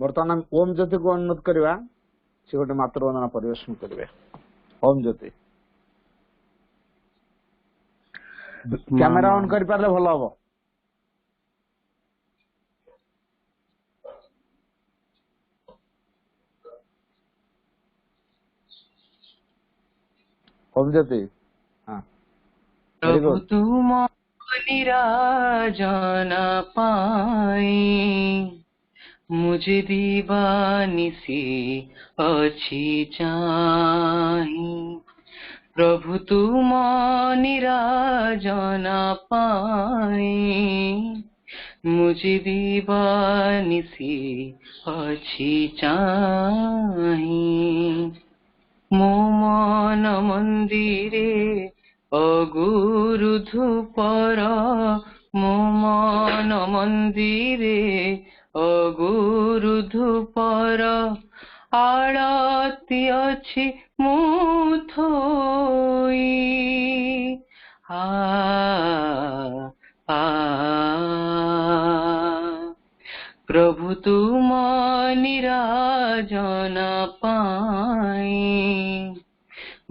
बर्तमान आम ओम ज्योति को अनुरोध करवा से गोटे मातृवंदना परिवेशन करेंगे। ओम ज्योति कैमेरा ऑन कर पारे भल हम। ओम ज्योति हाँ प्रभु तुम निराजन पाए मुझे दीवानिसी अच्छी चाही। प्रभु तुम निराजन पाए मुझे दीवानिसी अच्छी चाही। मो मन मंदिरे अगुरु धूपर मो मन मंदिरे अगुरु धूपर आळती अछि मु थोई आ आ प्रभु तुम निराजन पाए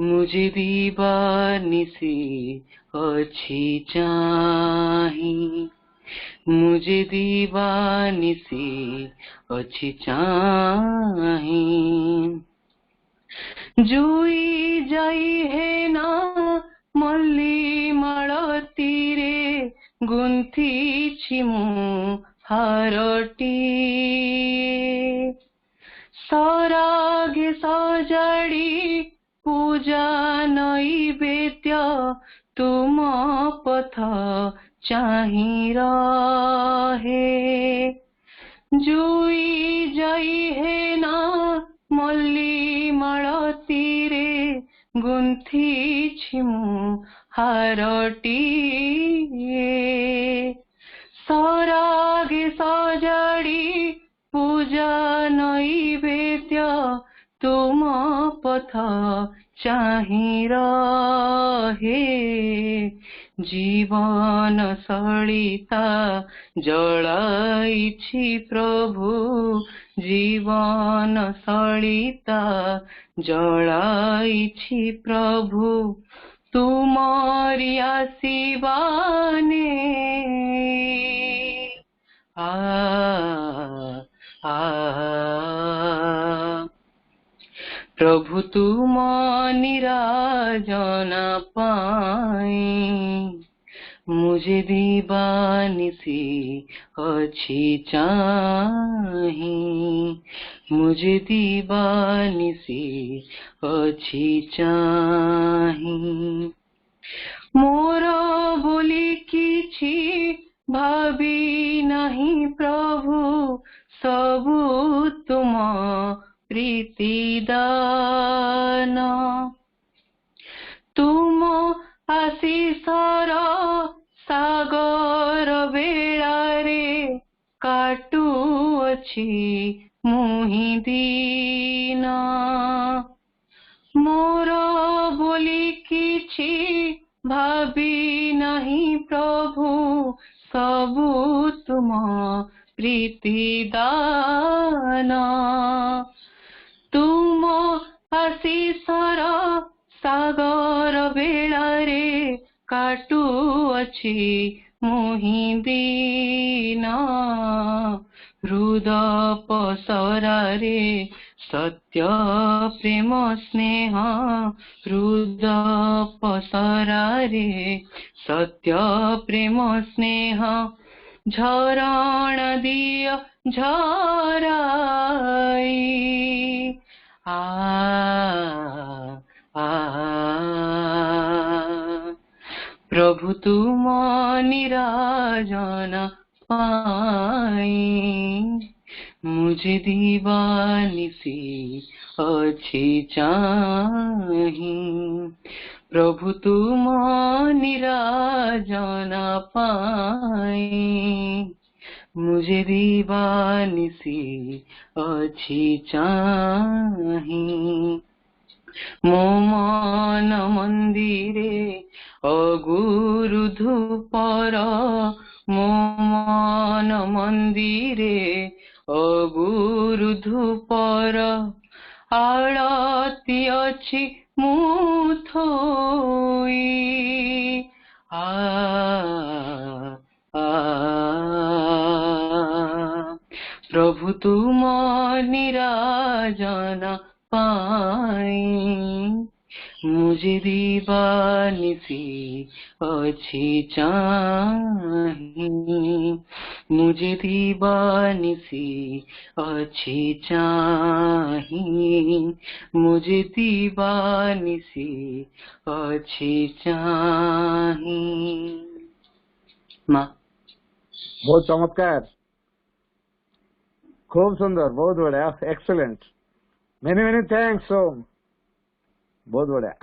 मुझे दीवानिसी अच्छी चाही। मुझे दीवानिसी अच्छी चाही। जुई जाई है ना मल्ली मालतीरे गुंथी छिमु हारटी सरागे सजाड़ी पूजा नैवेद्य तुम पथ चाही रहे। जुई जाई है ना मल्ली मालतीरे गुंथी छिमु हारटी सरागे सजाड़ी पूजा नैवेद्य तुम पथ चाही रहे। जीवन सलिता जलाइछि प्रभु जीवन सलिता जलाइछि प्रभु तुमरी आशीर्वाने आ आ प्रभु तुम निराजन पाए मुझे दीवानिसी अच्छी चाही। मुझे दीवानिसी अच्छी चाही। मोर बोली किछि भावी नहीं प्रभु सबु तुम प्रीति दान तुम आशीषर सागर बेड़ारे काटू अछि मुहि दीन। मोर बोली किछि भावी नहीं प्रभु सबु तुम प्रीति दान तुम आशीषर सागर बेड़ारे काटू अछि मुहि दीन। हृदय पसरारे सत्य प्रेम स्नेह हृदय पसरारे सत्य प्रेम स्नेह झरण दिय झराई आ प्रभु तुम निराजन पाए मुझे दीवानिसी अच्छी चाही। प्रभु तुम निराजन पाए मुझे दीवानिसी अच्छी चाही। मो मन मंदिरे अगुरु धूपर मो मन मंदिरे ଅଗୁରୁ ଧୂପର ଆଳତି ଅଛି ମୁଁ ଥୋଇ ଆ ଆ ପ୍ରଭୁ ତୁମ ନିରାଜନ ପାଇଁ मुझे दीवानिसी अच्छी चाही मुझे दीवानिसी अच्छी चाही मुझे दीवानिसी अच्छी चाही। माँ बहुत चमत्कार, खूब सुंदर, बहुत बढ़िया, एक्सेलेंट, मेनी मेनी थैंक्स ओम, बहुत बढ़िया।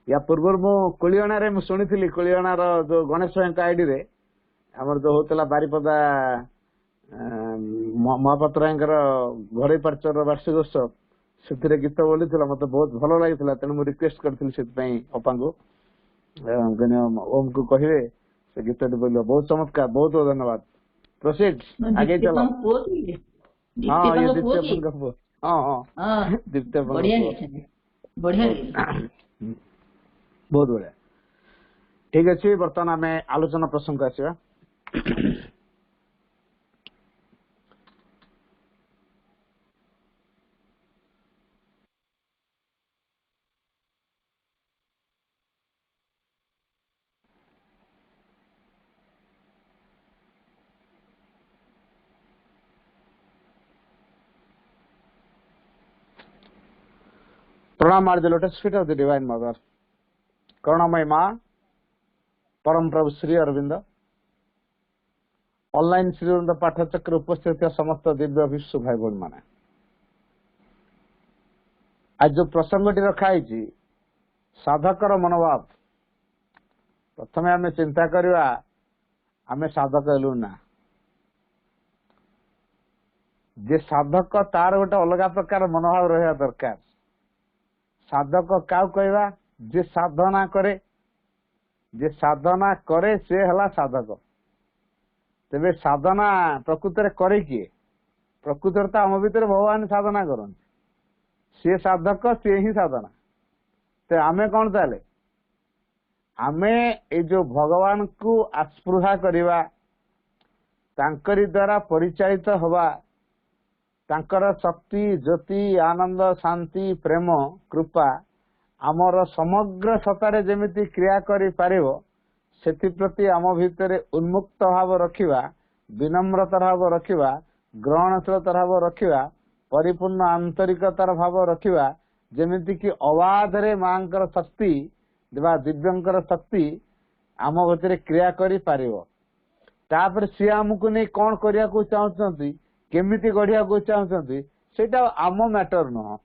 या पूर्व मु कुलियणारे मु शुणी कुलियणार जो गणेश भाई आईडी रे आमर जो होतला बारिपदा महापात्र घड़ई पार्चर वार्षिकोत्सव से गीत बोली मत बहुत भल लगी तेणु मुझे रिक्वेस्ट करी अपा को ओम को कहे से गीत बोल। बहुत चमत्कार, बहुत बहुत धन्यवाद। प्रोसीड, आगे चलो। हाँ ये दीप्ति का पुओ, हाँ हाँ दीप्ति बढ़िया बहुत बढ़िया। ठीक अच्छे, बर्तमान आम आलोचना प्रसंग आसवा। प्रणाम are the lotus feet of the divine mother, करुणामय माँ, परम प्रभु श्री अरविंद, ऑनलाइन श्री अरविंद पाठचक्र उपस्थित समस्त दिव्य विश्व भाई बहन माने, आज जो प्रसंगटी रखाई साधकर मनोभाव, प्रथम आम चिंता करवा आम साधक हेलु ना, जे साधक तार गोटे अलग प्रकार मनोभाव रहा दरकार। साधक क्या कहवा, जे साधना करे, जे साधना करे से हला साधक। तेबे साधना प्रकृत रे करे किए? प्रकृत तो आम भीतर भगवान साधना करन, सी साधक सी ही साधना। तो आमे कौन ताले आमे ए जो भगवान को आस्पृहा करिवा, तांकरी द्वारा परिचालित हवा, तांकर शक्ति, ज्योति, आनंद, शांति, प्रेम, कृपा आमर समग्र सतारे जेमिति क्रिया करि पारिबो, सेति प्रति आम भितर उन्मुक्त भाव रखिवा, विनम्रता भाव रखिवा, ग्रहणशीलता भाव रखिवा, परिपूर्ण आंतरिकतार भाव रखिवा, जेमिति कि अबाध रे मांकर शक्ति बा दिव्यंकर शक्ति आम भितर क्रिया करि पारिबो। तापर सी आमको नहीं कौन करिया को चाहउछंती, केमिति गढ़िया को चाहउछंती, सेटा आम मैटर नुह,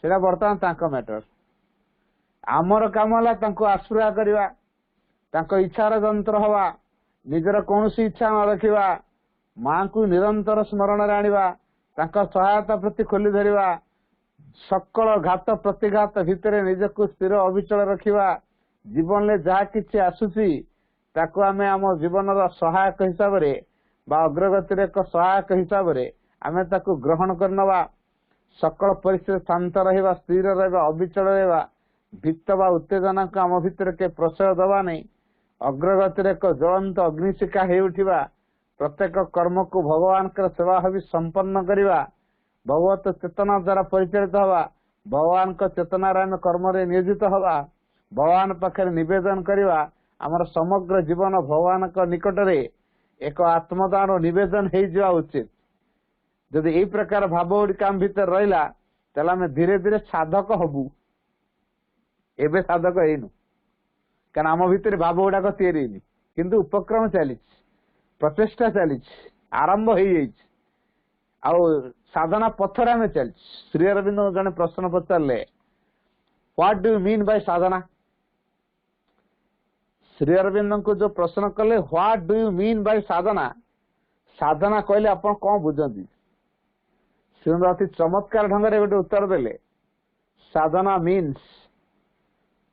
सेटा वर्तमान तांको मैटर। आमर काम हला तांको आश्रय करवा, तांको इच्छार जंत्र हवा, निजर कौनसी इच्छा न रखिवा, मां को निरंतर स्मरण रे आनिबा, तांको सहायता प्रति खोली धरिबा, सकल घात प्रतिघात भितर निजको स्थिर अविचल रखिवा, जीवन में जहा किछि आसुची ताको आमे आम जीवन सहायक हिसाब रे बा अग्रगति एक सहायक हिसाब रे आमे ताको ग्रहण करनवा, सकल परिस्थिति शांत रहिबा, स्थिर रहिबा, अविचल रहिबा, भीत बा उत्तेजना को आम भितर के प्रशय दबा नहीं, अग्रगति एक ज्वलंत अग्निशिखा हे उठिबा, प्रत्येक कर्म को भगवान कर सेवा भावी संपन्न करिबा, भगवत चेतना द्वारा परिचालित हवा, भगवान को चेतना आम कर्म रे नियोजित हवा, भगवान पाखे निवेदन करवा, आमर समग्र जीवन भगवान को निकट रे एक आत्मदान और निवेदन हो जावा उचित। जदि यही प्रकार भाव गुड़िक आम भीतर रहा ताले आम धीरे धीरे साधक हबू। एबे साधक हेनु कारण आम भीतर भाव गुड़ाक तैयारी किंतु उपक्रम चली, प्रचेषा चली, आरंभ हो जाइए, साधना पथर आम चल। श्री अरविंद जने प्रश्न पचारे, what do you mean by sadhana? Shri Aurobindo को जो प्रश्न कले what do you mean by sadhana, साधना कहले आपण कौन बुझंती? श्री अति चमत्कार ढंग से गोटे उत्तर देले, sadhana means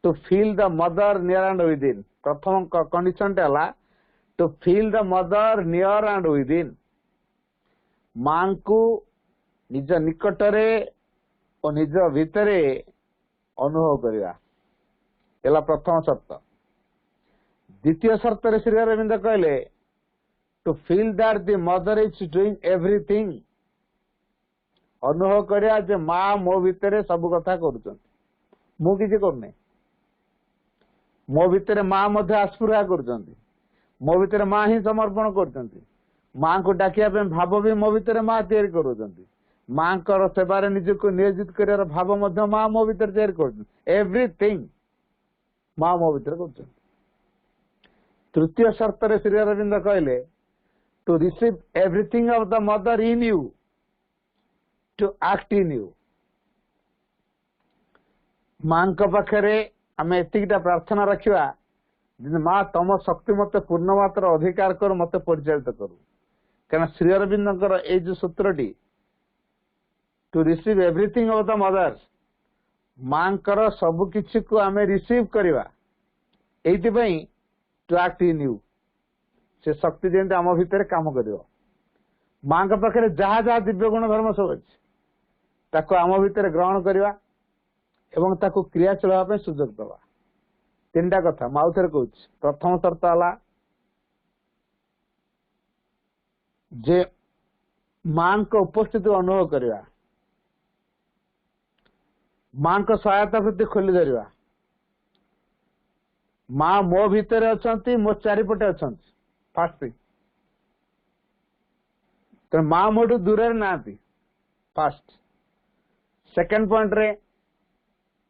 to feel the mother near and within. प्रथम कंडीशन टे हला to feel the mother near and within. मां को निज निकटरे और निज भितरे अनुभव करवा एला प्रथम शर्त। द्वितीय शर्त रे श्री अरविंद कहले to feel that the mother is doing everything. अनुभव करिया जे मां मो भितरे सब कथा करूछन, मु किछि करने। मो भितरे मां मध्य आस्पुरा करूछन, मो भितरे मां ही समर्पण करूछन। मां को डाकिया पे भाव भी मो भितरे मां तैयारी करूछन। मां कर सेवारे निजको नियोजित करियार भाव मध्य मां मो भितरे तैयारी करूछन। एवरीथिंग मां मो भितरे करूछन। तृतीय शर्त रे श्री अरविंद कहले to receive everything of the mother in you to act in you. मां पाखे आम एतिकटा प्रार्थना रखा मां तम शक्ति मत पूर्ण मात्र अधिकार कर मत परिचालित करू। क्या श्री अरविंद ये जो सूत्रटी to receive everything of the mother, मां कर सब किछि को आम रिसीव करवा एइतिपई टू एक्ट इन यू। से शक्ति जेंति आम भितर काम करिवो। मां का पाखे जहाँ जहाँ दिव्य गुण धर्म सब अच्छे ताको आम भितर ग्रहण करवा एवं ताको क्रिया चलावा सुजोग दवा। तीनटा कथा माउथरे कहूँ। प्रथम शर्त है जे मां को उपस्थिति अनुभव करवा, मां को सहायता प्रति खोली धरवा। मां मो भितर अच्छा मो चारिपटे अच्छा फास्ट थिंग। तो मां मोटू दूर ना फास्ट। सेकेंड पॉइंट रे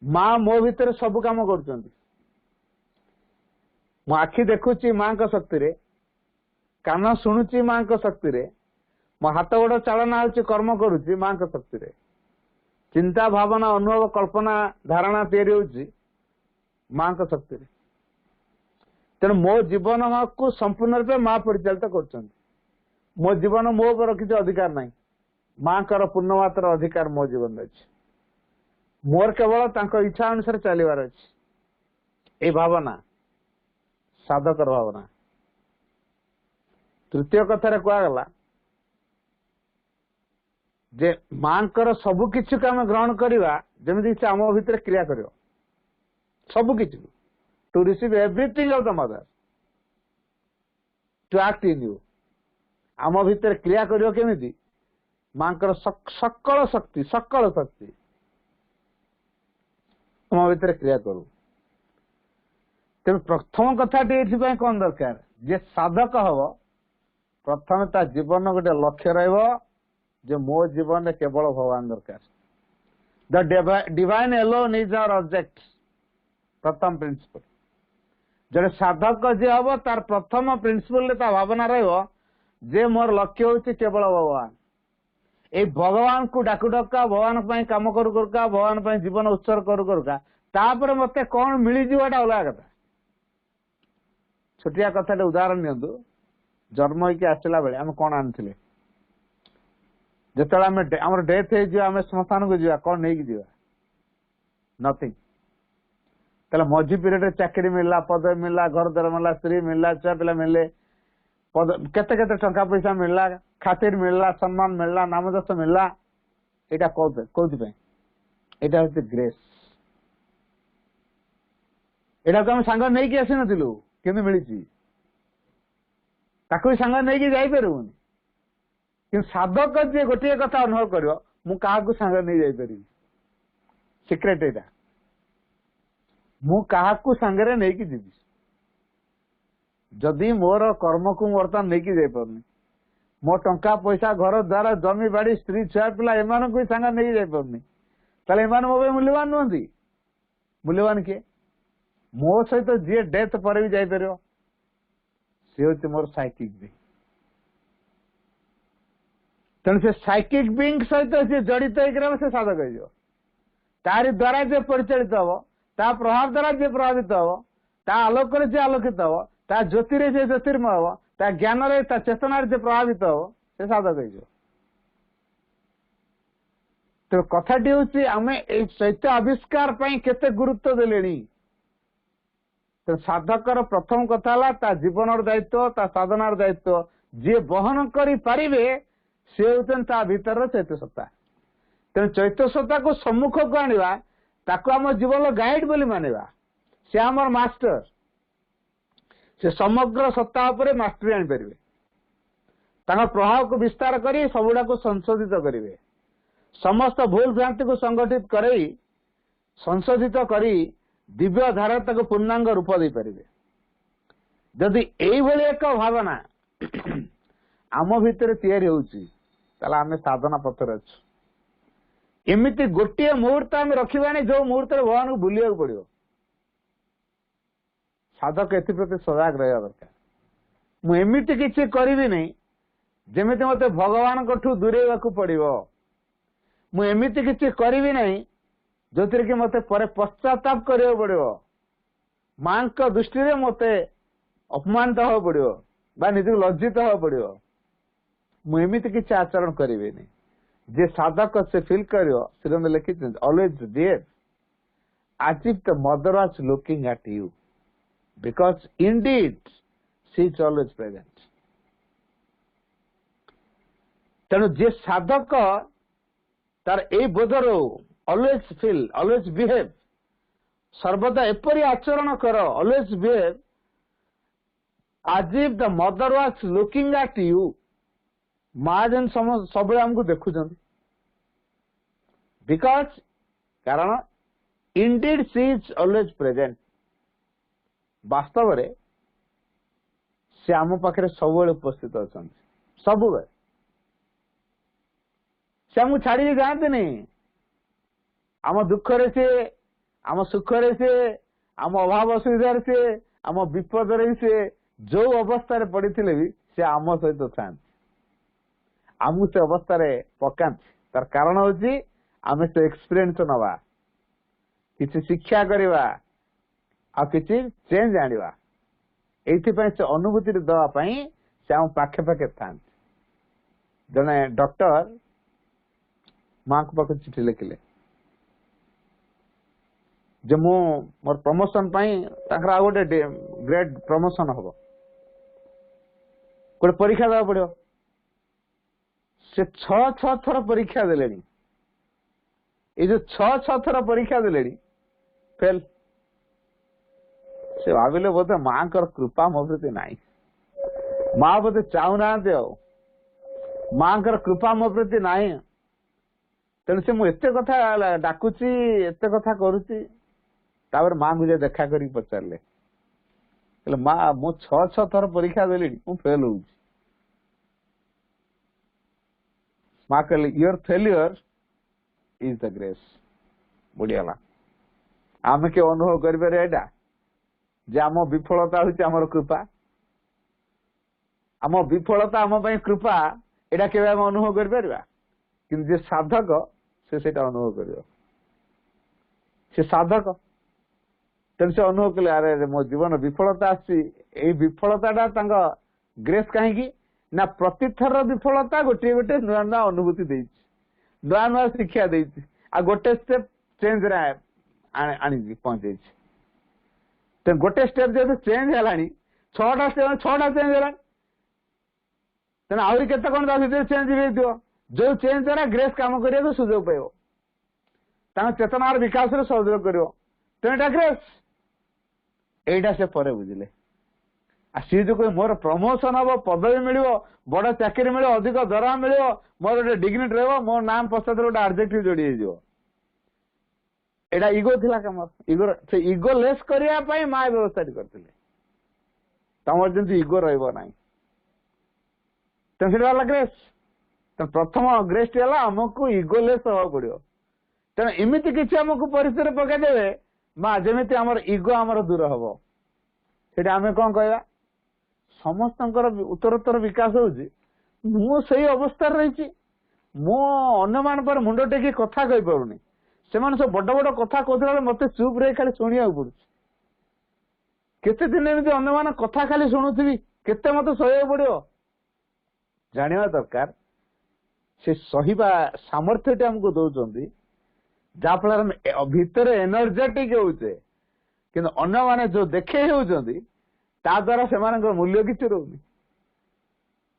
मां मो भितर सब काम कर। मो आखि देखुची मां को शक्ति रे, कान शुणुची मां को शक्ति रे, मो हाथ गोड़ चालना होची कर्म करुची मां को शक्ति रे, चिंता भावना अनुभव कल्पना धारणा तैयारी होची मां को शक्ति रे। तेणु मो जीवन को संपूर्ण रूप मां परिचालित कर। मो जीवन मो ऊपर किसी अधिकार नहीं, मां कर पूर्ण मात्र अधिकार मो जीवन अच्छे। मोर केवल तांको इच्छा अनुसार चलवार अच्छे। ये भावना साधकर भावना। तृतीय कथार कहगला जे मां कर सबु किछि को आम ग्रहण करवा जमी से आम भितर क्रिया कर सबु किछि to receive everything of the mother to act in you. आम भितर क्रिया करियो केमिति मां कर सकल शक्ति आम भितर क्रिया करू। तेणु प्रथम कथाटी ये कौन दरकार जे साधक हम प्रथम ता जीवन गोटे लक्ष्य रो मो जीवन में केवल भगवान दरकार। The divine alone is our object. प्रथम प्रिंसिपल जड़े साधक जी हम तार प्रथम प्रिंसिपल भावना रे मोर लक्ष्य हूँ केवल भगवान। ये भगवान को डाकू डका भगवान काम करू करुका भगवान जीवन उत्सर्ग करू करुका तापर मते कौन मिलता अलग कथा। छोटिया कथा उदाहरण नियंतु। जन्म होगी आसला बेले आम कौन आनी जो आम डेथ हो श्मशान को जा कौन नहीं जा नथिंग। ताले मझी पीरियड चाकरी मिलला पदवी मिलला घर द्वार मिलला स्त्री मिलला छुआ पिला मिले केते केते टंका पैसा मिलला खातिर मिलला सम्मान मिलला नामदर्श मिलला। एटा कौन एटा हूँ ग्रेस। एटा को आम सांग नहीं कि आसी नथिलु केमि मिली ताकू सांग नहीं जापरूनी कि साधक जी गोटे कथा अनुभव कर मु क्या सांग नहीं जापरि सिक्रेट एटा मु क्या सांगे नहीं कि जीवी जदि मोर कर्म को बर्तमान नहीं कि जापरनी मो टंका पैसा घर द्वार जमी बाड़ी स्त्री छुआ पिला एमान को सांग नहीं जापरनी ताले एमान मो मूल्यवान नुहति। मूल्यवान किए मो सहित जी डेथ पर भी जापर सी हूँ मोर साइकिक बींग। तेणु से साइकिक बींग सहित सी जड़ित से साधक हो तारी द्वारा जे परिचालित हम ता प्रभाव द्वारा जे प्रभावित हम ता आलोक जे आलोकित हम ता ज्योति जे ज्योतिर्मय हम ता ज्ञान ता चेतनार जे प्रभावित हम से साधक हो। तो कथाटी हूँ आम चैत्य आविष्कार केते गुरुत्व देले। तो साधकर प्रथम कथा ता जीवन दायित्व ता साधनार दायित्व जी बहन करि पारिबे सी होचन ता भीतर चैत्य सत्ता तेणु चैत्य सत्ता को सम्मुख को आनिबा ताको आम जीवन गाइड बोली मानिबा से आमर मास्टर से समग्र सत्ता उपरे मास्टरी आनी परिबे तांका प्रभाव को विस्तार करी सबुडा को संशोधित करिवे समस्त भूल भ्रांति को संगठित करई संशोधित करी दिव्य धारा को पूर्णांग रूप दे परिबे जदि एई भली एक भावना आम भितर तैयारी होउची ताला आमे साधना पथर अछु एमिति गोटे मुहूर्त आम रखिबानी जो मुहूर्त भगवान को बुलिया पड़ो साधक एप्रति सजग रहा दरकार मुझे किसी करी नहीं जमी मत भगवान दूरेवा पड़ो मुझे किसी करी नहीं जो थी कि मत पश्चाताप करा पड़ो मां दृष्टि मत अपमानित हो पड़ो निज लज्जित हो पड़ो मुझे किसी आचरण करी नहीं जे साधक से फील करो श्रीरंग लिखी always there as if the mother was looking at you because indeed she is always present तेणु जे साधक तार ए बोधर ऑलवेज फील ऑलवेज बिहेव सर्वदा एपरी आचरण कर always behave as if the mother was looking at you माँ जन सब आमको देखु बिकॉज कारण indeed she is always present वास्तव रे से आम पाखे सब उपस्थित अच्छा सब से आमको छाड़ी जाते नहीं आम दुखरे सी आम सुखरे सी आम अभाव असुविधार सी आम विपद सी जो अवस्था पड़ी भी से आम सहित था आमको से अवस्था पका तार कारण हूँ आम से एक्सपीरियंस नवा किसी शिक्षा करवा आ किसी चेंज आनिबा एइथिपई से अनुभूति दवापाई से आम पाखे पाखे था जने डॉक्टर मां को पाखे चिठी लिखिले जे मु मोर प्रमोशन पाई ताकरा गोटे ग्रेड प्रमोशन हबो गोटे परीक्षा देवा पड़ो से 6 थर परीक्षा देले ये जो 6 थर परीक्षा देले फेल से भाविले बोधे मां कृपा मो प्रति नाई मां बोधे चाहूना मां कृपा मो प्रति नाई तेणु से मुझे कथा डाकुची एत कथा करुची तापर मां को देखा कर पचारे मां मु 6 थर परीक्षा देली मु फेल हो माँ कहले your failure is the grace बुढ़ीगला आम के अनुभव करा जे आम विफलता हूँ आमर कृपा आम विफलता आम कृपा एटा के अनुभव करा कि साधक से अनुभव कर साधक तेणु से अनुभव कले अरे मो जीवन विफलता आसी विफलता ग्रेस कहीं ना प्रतिथर विफलता गोटे गोटे नुआ नुआ अनुभूति नुआ नुआ शिक्षा आ गोटे स्टेप चेंज आनी पहुंचे तो गोटे स्टेप जो चेंज है 6टा स्टेप 6टा चेंज है तेना आहरी केते कौन चेंज हो जो चेंज है ग्रेस काम करने सुजोग पाइब चेतनार विकास सहयोग कर तेना ग्रेस एटा से पर बुझे सी जो मोर प्रमोशन हम पदवी मिल बड़ चाकरी मिल अधिक दरमा मिल मोर गोटे डिग्निटी रहा मो नाम पश्चात गोटे आडजेक्टिव जोड़ी एटा इगो थिला कम इगो से इगो लेस करने माँ व्यवस्था करते तमर जमी इगो रहा तो ग्रेस तो प्रथम ग्रेस आमको इगो लेस हवा पड़ो तेना एमती किसी आमको परिस्थिति पकईदे माँ जमी आम इगो आमर दूर हम से आम कौन कह समस्त उत्तरोत्तर विकास होती अवस्था रही अन्य मान पर मुंड टेकी कथा कही पारुनी से सब बड़ बड़ कथा कहते मत चुप रही खाली शुणा पड़ू केते दिन एमती अन्य मान कथा खाली शुणुथी केते मत सह पड़ो जाना दरकार से सहिबा सामर्थ्य आमको दौरान जहाँफल भितर एनर्जेटिक होचे कि अन्य माने जो देखे होती ता द्वारा से मूल्य किसी रोनी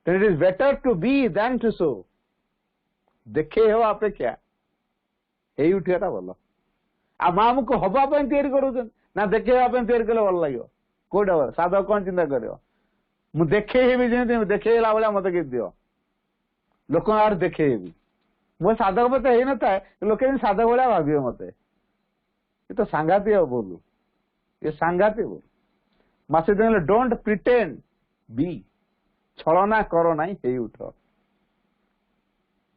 it is better to be than to show ଦେଖେଇ ହେବା ଅପେକ୍ଷା ହେଇ ଉଠିବାଟା ଭଲ। ଆଉ ମା ଆମକୁ ହବା ପାଇଁ ତିଆରି କରୁଛନ୍ତି ନା ଦେଖେଇବା ପାଇଁ ତିଆରି କଲେ ଭଲ ଲାଗିବ? କୋଉଟା ଭଲ? ସାଧକ କଣ ଚିନ୍ତା କରିବ? ମୁଁ ଦେଖେଇ ହେବି, ଯେମିତି ଦେଖେଇଲା ଭଳିଆ ମତେ କିଛି ଦିଅ, ଲୋକଙ୍କ ଆଗରେ ଦେଖେଇ ହେବି। ମୋ ସାଧକ ମତେ ହେଇନଥାଏ, ଲୋକେ ଯେମିତି ସାଧକ ଭଳିଆ ଭାବିବେ ମତେ। ଏ ତ ସାଂଘାତିକ ଭୁଲ, ଏ ସାଂଘାତିକ ଭୁଲ। ମାସେ ଦିନ ଡୋଣ୍ଟ ପ୍ରିଟେଣ୍ଡ ବି, ଛଳନା କର ନାହିଁ, ହେଇ ଉଠ।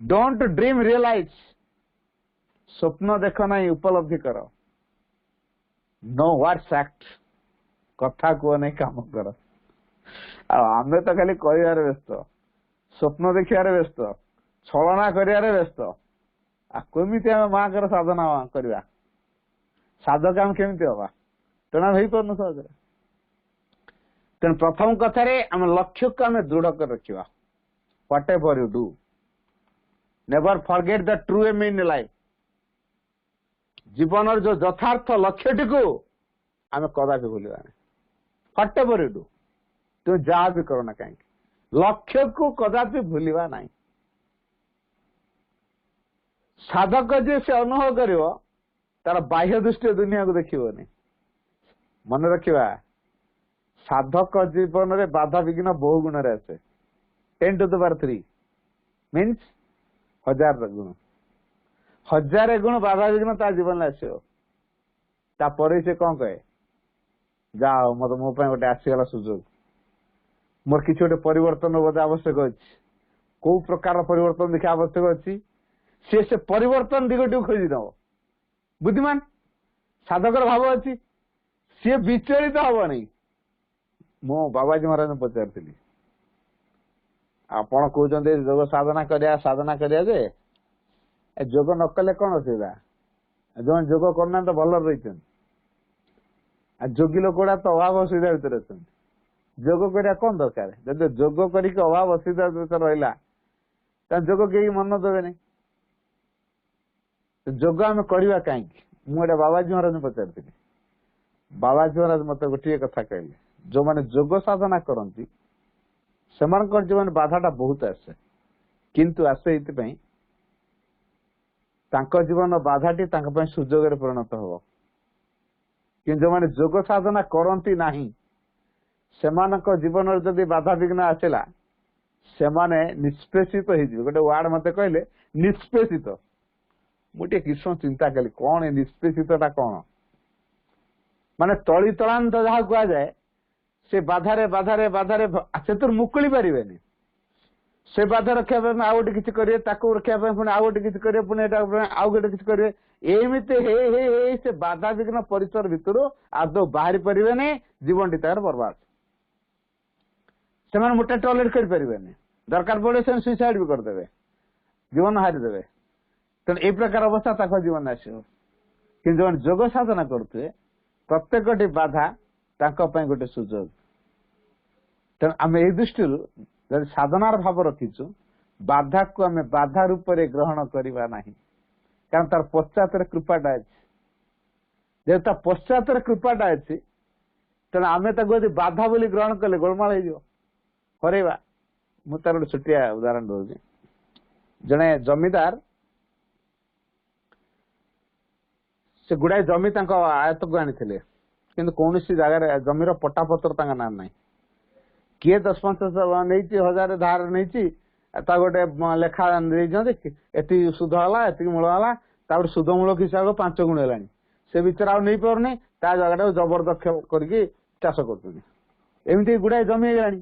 ଡୋଣ୍ଟ ଡ୍ରିମ୍ ରିଅଲାଇଜ, ସ୍ୱପ୍ନ ଦେଖ ନାହିଁ, ଉପଲବ୍ଧି କର। नो व्हाट्स एक्ट, କଥା କୁହ ନାହିଁ, କାମ କର। ଆଉ ଆମେ ତ ଖାଲି କହିବାରେ ବ୍ୟସ୍ତ, ସ୍ୱପ୍ନ ଦେଖିବାରେ ବ୍ୟସ୍ତ, ଛଳନା କରିବାରେ ବ୍ୟସ୍ତ। ଆଉ କେମିତି ଆମେ ମାଙ୍କର ସାଧନା କରିବା? ସାଧକ ଆମେ କେମିତି ହବା? ତେଣୁ ଆମେ ହେଇପାରୁନୁ ସହଜରେ। ତେଣୁ ପ୍ରଥମ କଥାରେ ଆମ ଲକ୍ଷ୍ୟକୁ ଆମେ ଦୃଢ କରି ରଖିବା। Whatever you do, never forget the true aim in life. ଜୀବନର ଯୋଉ ଯଥାର୍ଥ ଲକ୍ଷ୍ୟଟିକୁ ଆମେ କଦାପି ଭୁଲିବା ନାହିଁ। ହ୍ୱାଟ ଏଭର ୟୁ ଡୁ, ତୁମେ ଯାହା ବି କର ନା କାହିଁକି, ଲକ୍ଷ୍ୟକୁ କଦାପି ଭୁଲିବା ନାହିଁ। ସାଧକ ଯିଏ ସେ ଅନୁଭବ କରିବ, ତାର ବାହ୍ୟ ଦୃଷ୍ଟି ଦୁନିଆକୁ ଦେଖିବନି। ମନେ ରଖିବା, ସାଧକ ଜୀବନରେ ବାଧା ବିଘ୍ନ ବହୁ ଗୁଣରେ ଆସେ। 10⁻³ ମିନ୍ସ 1000 ଗୁଣ, 1000 ଗୁଣ ବାଧା ବିଘ୍ନ ତା ଜୀବନରେ ଆସିବ। ତାପରେ ସେ କଣ କହେ? ଯାହା ହଉ, ମତେ ମୋ ପାଇଁ ଗୋଟେ ଆସିଗଲା ସୁଯୋଗ, ମୋର କିଛି ଗୋଟେ ପରିବର୍ତ୍ତନ ବୋଧେ ଆବଶ୍ୟକ ଅଛି। କୋଉ ପ୍ରକାର ପରିବର୍ତ୍ତନ ଦେଖିବା ଆବଶ୍ୟକ ଅଛି? ସେ ପରିବର୍ତ୍ତନ ଦିଗଟିକୁ ଖୋଜି ନବ। ବୁଦ୍ଧିମାନ ସାଧକର ଭାବ ଅଛି, ସିଏ ବିଚଳିତ ହବନି। ମୁଁ ବାବାଜୀ ମହାରାଜଙ୍କୁ ପଚାରିଥିଲି, ଆପଣ କହୁଛନ୍ତି ଯୋଗ ସାଧନା କରିବା ଯେ ଯୋଗ ନ କଲେ କଣ ଅସୁବିଧା? ଯୋଉମାନେ ଯୋଗ କରୁନାହାନ୍ତି ତ ଭଲରେ ରହିଛନ୍ତି। ଆଉ ଯୋଗୀ ଲୋକ ଗୁଡା ତ ଅଭାବ ଅସୁବିଧା ଭିତରେ ଅଛନ୍ତି। ଯୋଗ କରିବା କଣ ଦରକାର? ଯଦି ଯୋଗ କରିକି ଅଭାବ ଅସୁବିଧା ଭିତରେ ରହିଲା, ତାହେଲେ ଯୋଗ କେହି ମନ ଦେବେନି। ଯୋଗ ଆମେ କରିବା କାହିଁକି? ମୁଁ ଏଇଟା ବାବାଜୀ ମହାରାଜଙ୍କୁ ପଚାରିଥିଲି। ବାବାଜୀ ମହାରାଜ ମତେ ଗୋଟିଏ କଥା କହିଲେ, ଯୋଉମାନେ ଯୋଗ ସାଧନା କରନ୍ତି ସେମାନଙ୍କର ଜୀବନ ବାଧାଟା ବହୁତ ଆସେ, କିନ୍ତୁ ଆସେ ଏଇଥିପାଇଁ ତାଙ୍କ ଜୀବନ ବାଧାଟି ତାଙ୍କ ପାଇଁ ସୁଯୋଗରେ ପରିଣତ ହବ। କିନ୍ତୁ ଯୋଉମାନେ ଯୋଗ ସାଧନା କରନ୍ତି ନାହିଁ, ସେମାନଙ୍କ ଜୀବନରେ ଯଦି ବାଧାବିଘ୍ନ ଆସିଲା, ସେମାନେ ନିଷ୍ପେଷିତ ହେଇଯିବେ। ଗୋଟେ ୱାର୍ଡ ମତେ କହିଲେ, ନିଷ୍ପେଷିତ। ମୁଁ ଟିକେ କିଛି ସମୟ ଚିନ୍ତା କଲି, କଣ ଏ ନିଷ୍ପେଷିତଟା କଣ? ମାନେ ତଳି ତଳାନ୍ତ ଯାହା କୁହାଯାଏ, ସେ ବାଧାରେ ସେଥିରୁ ମୁକୁଳି ପାରିବେନି। ସେ ବାଧା ରଖିବା ପାଇଁ ଆଉ ଗୋଟେ କିଛି କରିବେ, ତାକୁ ରଖିବା ପାଇଁ ପୁଣି ଆଉ ଗୋଟେ କିଛି କରିବେ, ପୁଣି ଏଟା ଆଉ ଗୋଟେ କିଛି କରିବେ। ଏମିତି ହେଇ ହେଇ ହେଇ ସେ ବାଧାବିଘ୍ନ ପରିସର ଭିତରୁ ଆଦୌ ବାହାରି ପାରିବେନି। ଜୀବନଟି ତାଙ୍କର ବର୍ବାଦ। ସେମାନେ ମୋଟେ ଟୟଲେଟ କରିପାରିବେନି, ଦରକାର ପଡିଲେ ସେମାନେ ସୁଇସାଇଡ ବି କରିଦେବେ, ଜୀବନ ହାରିଦେବେ। ତେଣୁ ଏଇ ପ୍ରକାର ଅବସ୍ଥା ତାଙ୍କ ଜୀବନରେ ଆସିବ। କିନ୍ତୁ ଯୋଉମାନେ ଯୋଗ ସାଧନା କରୁଥିବେ, ପ୍ରତ୍ୟେକଟି ବାଧା ତାଙ୍କ ପାଇଁ ଗୋଟେ ସୁଯୋଗ। ତେଣୁ ଆମେ ଏଇ ଦୃଷ୍ଟିରୁ ଯଦି ସାଧନାର ଭାବ ରଖିଛୁ, ବାଧାକୁ ଆମେ ବାଧା ରୂପରେ ଗ୍ରହଣ କରିବା ନାହିଁ, କାରଣ ତାର ପଶ୍ଚାତରେ କୃପାଟା ଅଛି। ଯେହେତୁ ତା ପଶ୍ଚାତରେ କୃପାଟା ଅଛି, ତେଣୁ ଆମେ ତାକୁ ଯଦି ବାଧା ବୋଲି ଗ୍ରହଣ କଲେ ଗୋଳମାଳ ହେଇଯିବ, ହରେଇବା। ମୁଁ ତାର ଗୋଟେ ଛୋଟିଆ ଉଦାହରଣ ଦଉଛି। ଜଣେ ଜମିଦାର, ସେ ଗୁଡାଏ ଜମି ତାଙ୍କ ଆୟତ୍ତକୁ ଆଣିଥିଲେ, କିନ୍ତୁ କୌଣସି ଜାଗାରେ ଜମିର ପଟାପତ୍ର ତାଙ୍କ ନାଁ ନାହିଁ। କିଏ 10-15 ନେଇଛି, 1000 ଧାର ନେଇଛି, ତା ଗୋଟେ ଲେଖା ଦେଇଛନ୍ତି, ଏତିକି ସୁଧ ହେଲା, ଏତିକି ମୂଳ ହେଲା, ତାପରେ ସୁଧ ମୂଳ ହିସାବରେ 5 ଗୁଣ ହେଲାଣି। ସେ ଭିତରେ ଆଉ ନେଇପାରୁନି, ତା ଜାଗାଟାକୁ ଜବରଦଖଲ କରିକି ଚାଷ କରୁଛନ୍ତି। ଏମିତି ଗୁଡାଏ ଜମି ହେଇଗଲାଣି,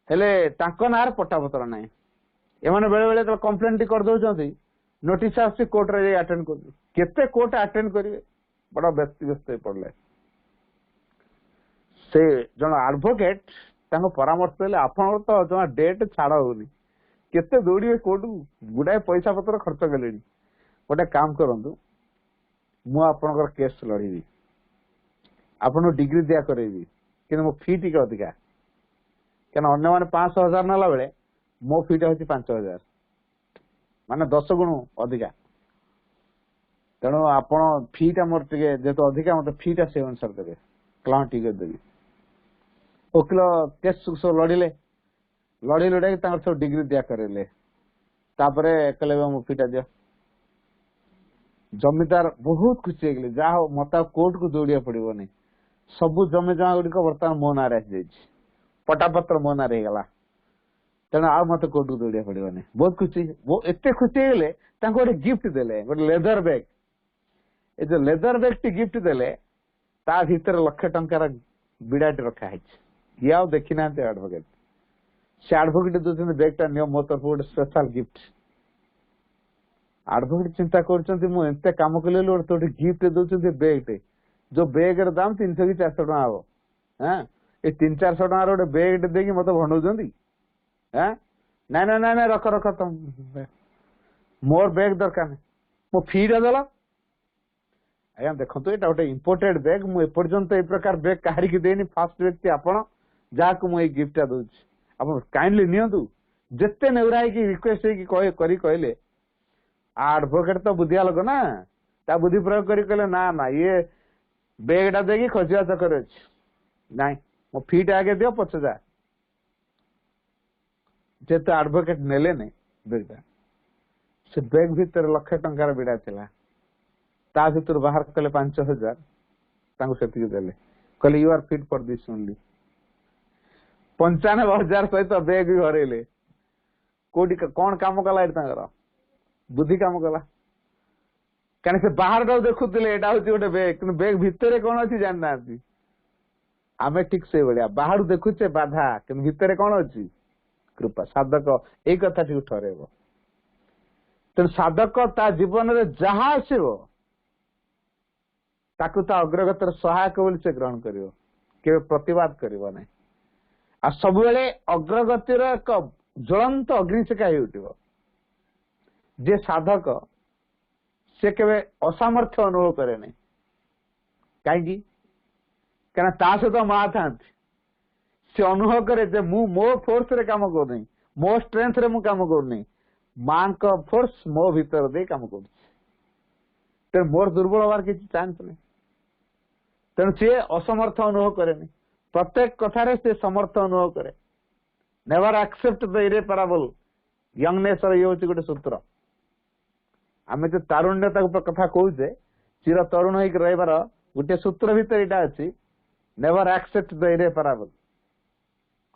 ହେଲେ ତାଙ୍କ ନାଁରେ ପଟାପତ୍ର ନାହିଁ। ଏମାନେ ବେଳେ ବେଳେ କମ୍ପ୍ଲେନ ଟି କରିଦଉଛନ୍ତି, ନୋଟିସ ଆସୁଛି, କୋର୍ଟରେ ଯାଇ ଆଟେଣ୍ଡ କରୁଛୁ। କେତେ କୋର୍ଟ ଆଟେଣ୍ଡ କରିବେ? ବଡ ବ୍ୟସ୍ତ ହେଇ ପଡିଲେ। ସେ ଜଣେ ଆଡଭୋକେଟ ତାଙ୍କୁ ପରାମର୍ଶ ଦେଲେ, ଆପଣଙ୍କର ତ ଜମା ଡେଟ୍ ଛାଡ ହଉନି, କେତେ ଦୌଡିବେ କୋର୍ଟକୁ, ଗୁଡାଏ ପଇସା ପତ୍ର ଖର୍ଚ୍ଚ କଲେଣି। ଗୋଟେ କାମ କରନ୍ତୁ, ମୁଁ ଆପଣଙ୍କର କେସ୍ ଲଢିବି, ଆପଣଙ୍କୁ ଡିଗ୍ରୀ ଦିଆ କରେଇବି, କିନ୍ତୁ ମୋ ଫି ଟିକେ ଅଧିକା। କାରଣ ଅନ୍ୟମାନେ 500,000 ନେଲା ବେଳେ ମୋ ଫିଟା ହଉଛି 5,000, ମାନେ 10 ଗୁଣ ଅଧିକା। ତେଣୁ ଆପଣ ଫିଟା ମୋର ଟିକେ ଯେହେତୁ ଅଧିକା, ମତେ ଫିଟା ସେ ଅନୁସାରେ ଦେବେ, କ୍ଲାଉଣ୍ଟ ଟିକେ ଦେବି। ଓକିଲ କେସ୍ ସବୁ ଲଢିଲେ, ଲଢେଇ ଲଢେଇ ତାଙ୍କର ସବୁ ଡିଗ୍ରୀ ଦିଆ କରେଇଲେ। तापरे कहले मुफीटा दियो जमीदार बहुत खुशी हो गले जा मत कोर्ट को दौड़िया पड़ोनी सबू जमी जमा गुड़िक बर्तमान मो ना पटापत्र मो ना गला तेना आ मत कोर्ट को दौड़िया पड़ोनी बहुत खुशी एत खुशी होगले गोटे गिफ्ट देले गोटे लेदर बैग ए जो लेदर बैग टी गिफ्ट देले ता भीतर लक्ष टंकार बिड़ाटी रखा है ये आ देखी ना एडवोकेट से एडवोकेट दौरान बैग टा नियो मो तरफ गोटे स्पेशल गिफ्ट एडवोकेट चिंता करते कम कले तो गिफ्ट दौरान बैग टे जो बैग दाम 300 कि 400 टका हम हाँ ये 300-400 टका गोटे बैग देकी मत भंडाउं हाँ ना ना ना ना रख रख तुम मोर बैग दरकार नहीं मो फीटा देल आज्ञा देखो ये गोटे इम्पोर्टेड बैग मुझे एपर्यंत ए प्रकार बैग कहारी देनी फास्ट व्यक्ति आपड़ जहाँ मुझे गिफ्टा दूसरी आप काइंडली नियंतु जिते नेउरा रिक्वेस्ट कहले एडवोकेट तो बुद्धिया लोक ना ता बुद्धि प्रयोग करी कहले ना ना ये बैगटा देखी खोजा चक्कर अच्छी नाई मो फीटा आगे दियो पछ जा जेते एडवोकेट नेले नहीं बैगटा से बैग भीतर लक्ष टंकार बिड़ा थिला ता भीतर बाहर कले 5,000 तांको सेतिक देले कहले you are fit for this only 95,000 सहित बैग भी हरेले कोडी कौन काम कला तांकर बुद्धि काम कला कहीं से बाहर टा देखुले यहाँ हूँ गोटे बैग कि बैग भितर कौन अच्छी जानी ना आम ठीक से भाया बाहर देखुचे बाधा कि भितर कौन अच्छी कृपा साधक यही कथा टी ठहरब तेणु साधक ता जीवन में जहाँ आसो ताकू ता अग्रगतर सहायक बोली से ग्रहण करियो केवे प्रतिवाद करिवो नहीं आ सब बेले अग्रगतिर एक ज्वलंत अग्निशिखा हो उठिबो जे साधक से केवे असामर्थ्य अनुभव करे नहीं कहीं ता सहित माँ था से अनुभव करे जे मु मो फोर्स रे काम कर नहीं मो स्ट्रेंथ रे मु काम कर नहीं मां का फोर्स मो भीतर दे काम कर तेणु मोर दुर्बल हबार किसी चांस नहीं तेणु सी असमर्थ अनुभव करे नहीं प्रत्येक कथारे से समर्थ अनुभव करे नेवर एक्सेप्ट द इरेपरेबल यंगनेस ये हूँ गोटे सूत्र आम जो तारुण्यता कथा कहे चिर तरुण हो रही गोटे सूत्र भीतर यहाँ अच्छी नेवर एक्सेप्ट द इरेपरेबल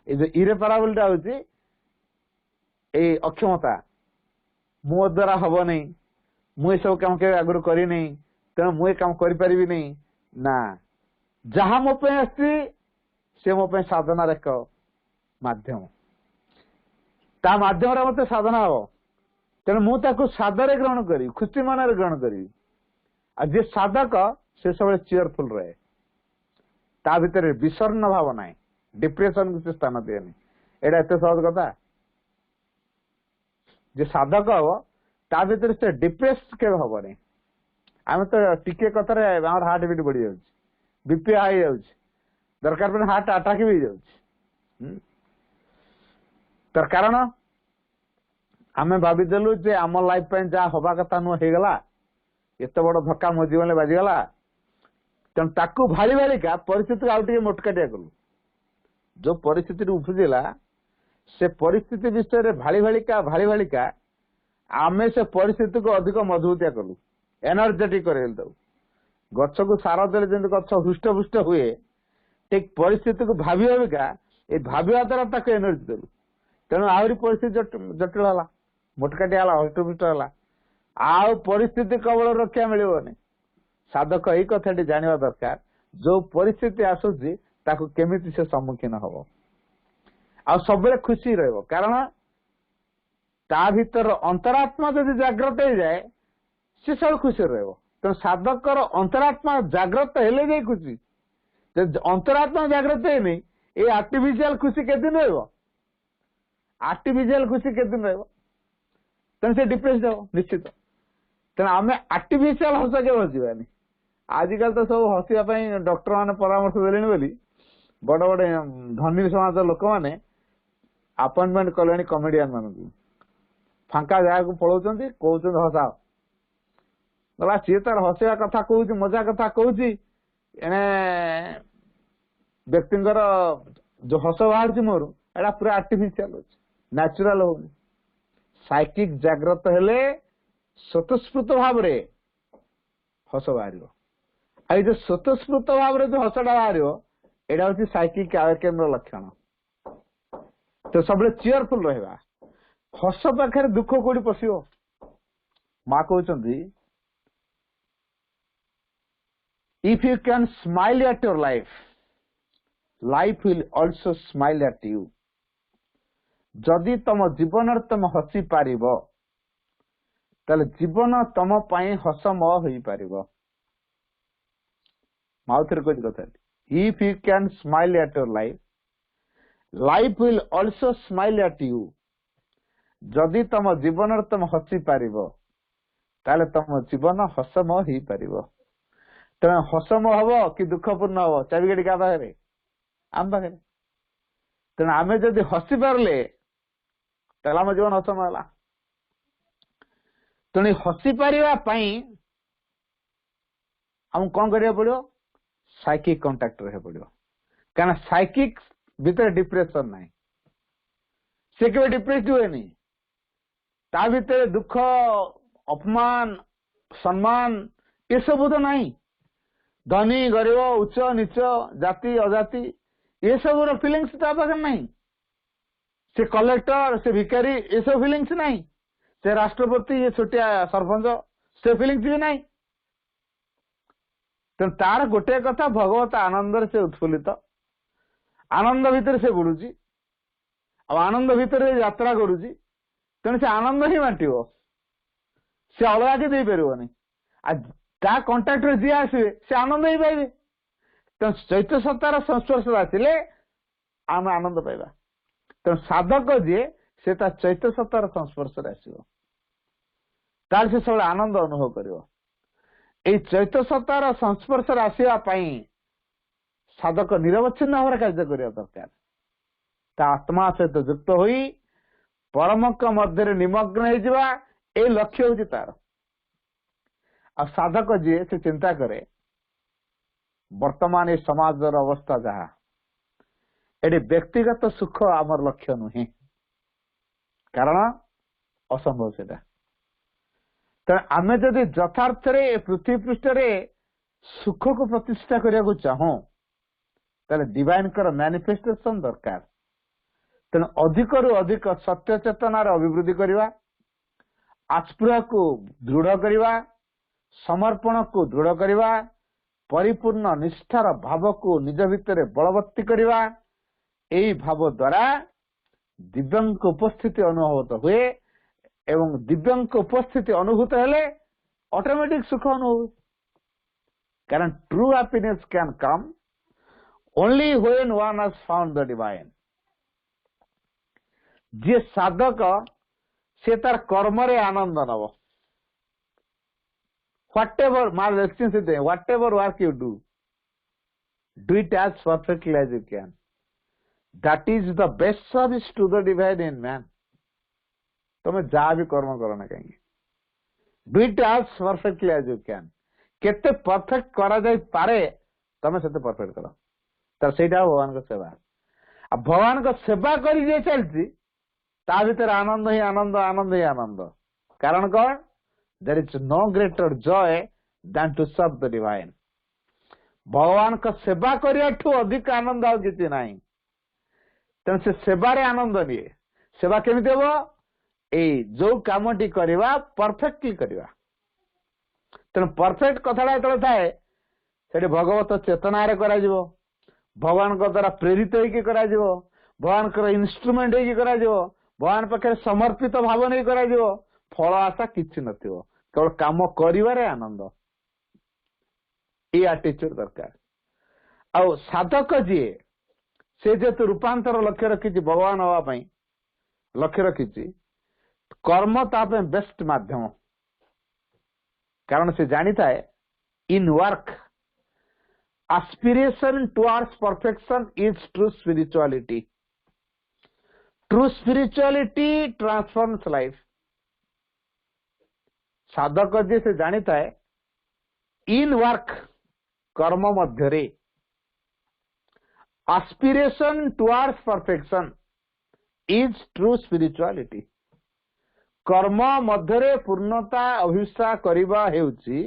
ये जो इरेपरेबल हूँ अक्षमता मो द्वारा हम नहीं मुझे सब कम के आगु करी नहीं तेणु मुझे काम करी नहीं ना जहाँ मो पे आसी से मो पे साधनार एक माध्यम ता माध्यम मत साधना हम तेणु मुझे सादरे ग्रहण करी खुशी मन ग्रहण करी जे साधक से सब चीयरफुल रहे ता भीतर विषर्ण भाव ना डिप्रेशन किसी स्थान दिएनि एटा एत सहज कथा जे साधक हम ता भीतर से डिप्रेस के हम आम तो टिके कथार हार्ट बीट बढ़ी जाऊँ बीपी हाई जाऊँ दरकार पड़े हार्ट अटैक भी जाऊँ तर कारण आम भाविदेलु जे आम लाइफ जहाँ हवा कथा नुह हो गला एत बड़ धक्का मो जीवन में बाजिगला तेणु ताकू भाड़ी भाड़िका परिस्थिति आउ टे मोटकाटिया कलु जो परिस्थिति उपजिला से परिस्थिति विषय भाड़ी भाड़िका आमे से परिस्थिति को अधिक मजबूतिया कलु एनर्जेटिक कर गछ को सार देले जमी गछ हृष्टपुष्ट हुए ठीक परिस्थिति को भावी भाविका ये भाविया द्वारा ताक एनर्जी देलु तेणु आहरी परिस्थिति जटिल है मोटकाटिया हृष्टपुष्ट है आउ परिस्थिति कबल रक्षा मिलनी साधक यही कथाटी जाना दरकार जो परिस्थिति आसूची ताकू केमिति से सम्मुखीन हम आ सब खुशी रह कारण ता भीतर अंतरात्मा जदि जागृत हो जाए सी सब खुशी रह तेणु साधकर अंतरात्मा जागृत हेले जाए खुशी अंतरात्मा जागृत है नहीं ये आर्टिफिशियल खुशी के दिन रह आर्टिफिशियल खुशी के दिन रह तेणु से डिप्रेस हो निश्चित तेणु आम आर्टिफिशियल हस के बचानी आजिकल तो सब हसवाई डॉक्टर मैंने परामर्श देले बोली बड़ बड़े धनी समाज लोक मैंने अपॉइंटमेंट कले कमेडियन मान फांका जगह को पलाउं कहते हसाओ गला सी तार हसवा कथा कहूँ मजा कथा कहूँ एने व्यक्ति जो हस बाहर मोर एटा पूरा आर्टिफिशियल अच्छे न्याचुराल हो साइकिक जागृत हेले स्वतस्फूर्त भाव रे हस बाहर आई जो स्वतस्फूर्त भाव रे जो हसटा बाहर एटा हूँ साइकिक आवेकन लक्षण तो सब चीयरफुल रहा हस पाखे दुख कोड़ी पशिव माँ कहते if you can smile at your life will also smile at you जदि तुम जीवन तुम हसी पार ताले जीवन तुम हसमय हो पार माउथरे कोई कथा if you can smile at your life will also smile at you जदि तुम जीवन तुम हसी पार ताले तुम जीवन हसमय हो पार तुम हसमय हम कि दुखपूर्ण हम चाबिकाठी क्या पाखे आम पाखे तेणु आम जदि हसी पारे आम जीवन हसमय है तेणु हसी पारिबापी आम कौन करा पड़ो साइकिक कंटाक्ट रहा पड़ो क्या साइकिक भीतर डिप्रेशन ना से केवल डिप्रेस हुए ता भीतर दुख अपमान सम्मान ये सब तो नहीं धनी गरीब उच्च नीच जाति अजाति ये सब फिलिंग्स ता पाखे नहीं से कलेक्टर से भिखारी ये सब फिलिंग्स नहीं से राष्ट्रपति ये छोटिया सरपंच से फिलिंग्स भी नहीं तेणु तार गोटे कथा भगवत आनंद से उत्फुल्लित आनंद भितर से बुड़ुची आनंद भितर यात्रा करुची तेणु से आनंद ही बांटो से अलग के पारनि ता कंटाक्ट जी आसवे से आनंद ही पाइबे तेणु चैत्य सत्तार संस्पर्श आसिले आम आनंद पाइबा तेणु साधक जी से चैत्य सत्तार संस्पर्श आसो तार से सब आनंद अनुभव कर चैत्य सत्तार संस्पर्श आसवाई साधक निरवच्छिन्न भाव कार्य करने दरकार आत्मा सहित युक्त हो परम मध्य निमग्न हो लक्ष्य हूँ तार आ साधक जी से चिंता करे वर्तमान समाज अवस्था जहा ये व्यक्तिगत सुख आमर लक्ष्य नुहे कारण असंभव से तेणु आम जदि यथार्थ पृथ्वी पृष्ठ सुख को प्रतिष्ठा करने चाहूँ डिवाइन कर मैनिफेस्टेशन दरकार तेणु अधिक रु अधिक सत्य चेतनार अभिवृद्धि करवा आस्पृह को दृढ़ करवा समर्पण को दृढ़ करवा परिपूर्ण निष्ठार भाव को निज भितर बलवत्ती करवा यही भाव द्वारा दिव्यांग उपस्थिति अनुभूत हुए एवं दिव्यांग उपस्थिति अनुभूत हेले ऑटोमेटिक सुख अनुभव कारण true happiness can come only when one has found the divine जे साधक से तार कर्म रे आनंद नब whatever my lecture is there whatever work you do it as perfectly as you can that is the best service to the divine in man तुम जहाँ भी कर्म करो ना कहीं do it as perfectly as you can केते perfect करा जाई पारे तुम सेते परफेक्ट करो तर सेटा भगवान को सेवा अब भगवान को सेवा करी जे चलती ता भीतर आनंद ही आनंद आनंद ही आनंद कारण कौन there is no greater joy than to serve the divine भगवान का सेवा करिया ठू अधिक आनंद आ किसी नहीं तेणु से सेवारे आनंद निए सेवा केमिति हेबो ए जो कामटी करवा परफेक्टली करवा तेणु परफेक्ट कथाटा जो थाए से भगवत चेतन करा भगवान द्वारा प्रेरित होकर करा भगवान का इन्स्ट्रुमेंट होकर भगवान पाखे समर्पित भाव नहीं करा फल आशा किसी न केवल काम कर आनंद ये आटीट्यूड दरकार आ साधक जी से जेतु रूपांतर लक्ष्य रखी भगवान हाँपाई लक्ष्य रखी कर्म ताप बेस्ट माध्यम कारण से जानी थाए in work aspiration towards perfection is true spirituality. True spirituality transforms life. साधक जी से जानिता है इन वर्क कर्म मध्य aspiration towards perfection is true spirituality. कर्म मध्य पूर्णता अभिष्ठा करवा हेउची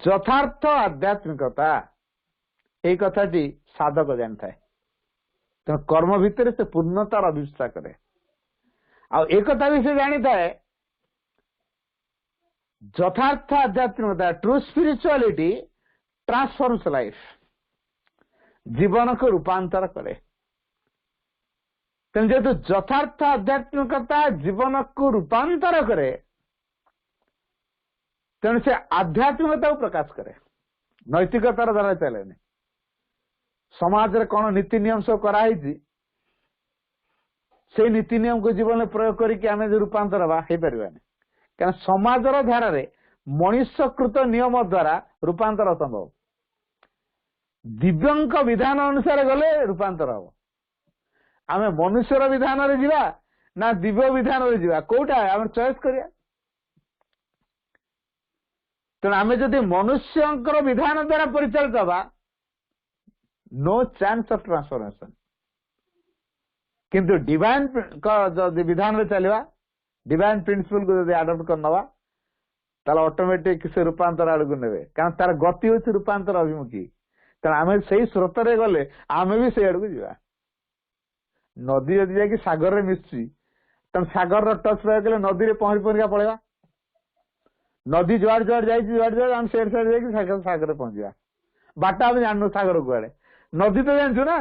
यथार्थ आध्यात्मिकता। यही कथाटी साधक जानी थाए। तो कर्म भितर से पूर्णतार अभिष्ठा करे। आ एक कथा भी से जानी थाए यथार्थ आध्यात्मिकता ट्रू स्पिरिचुअलिटी ट्रांसफॉर्म्स लाइफ, जीवन को रूपांतर करे। तेणु जेहेतु यथार्थ आध्यात्मिकता जीवन को रूपांतर करे, तेणु से आध्यात्मिकता को प्रकाश करे, नैतिकतार द्वारा चले। समाज रे कौन नीति नियम सब कराई से नीति नियम को जीवन में प्रयोग करके आम रूपांतर हो पार, क्या समाजर धारा मनुष्यकृत नियम द्वारा रूपांतर असंभव। दिव्यंक विधान अनुसार गले रूपांतर हम। आम मनुष्यर विधान रे जीवा ना दिव्य विधान रे जीवा, कोटा आम चॉइस करिया। तेणु आम जदि मनुष्यंकर विधान द्वारा परिचालित हवा, नो चांस ऑफ ट्रांसफॉर्मेशन। किंतु डिवाइन विधान रे चलवा, डिवाइन प्रिंसिपल को जब आडप्ट करनवा, ताला ऑटोमेटिक से रूपांतर आड़ को नेबे, कारण तार गति होछि रूपांतर अभिमुखी। तेणु आम से स्रोत रे गले आम भी से आड़ को जीवा। नदी जदि जाकि सागर रे मिसछि, तेणु सागर रो टच पाइले नदी रे पहरी पहरिका पळेबा। नदी जुआड़ जुआड़ जाइछि, जुआड़ जुआड़ आम सेड सेड जाकि सागर रे पहुंचीबा। बाटा आम जाननु सागर कुआड़े, नदी तो जानछु ना।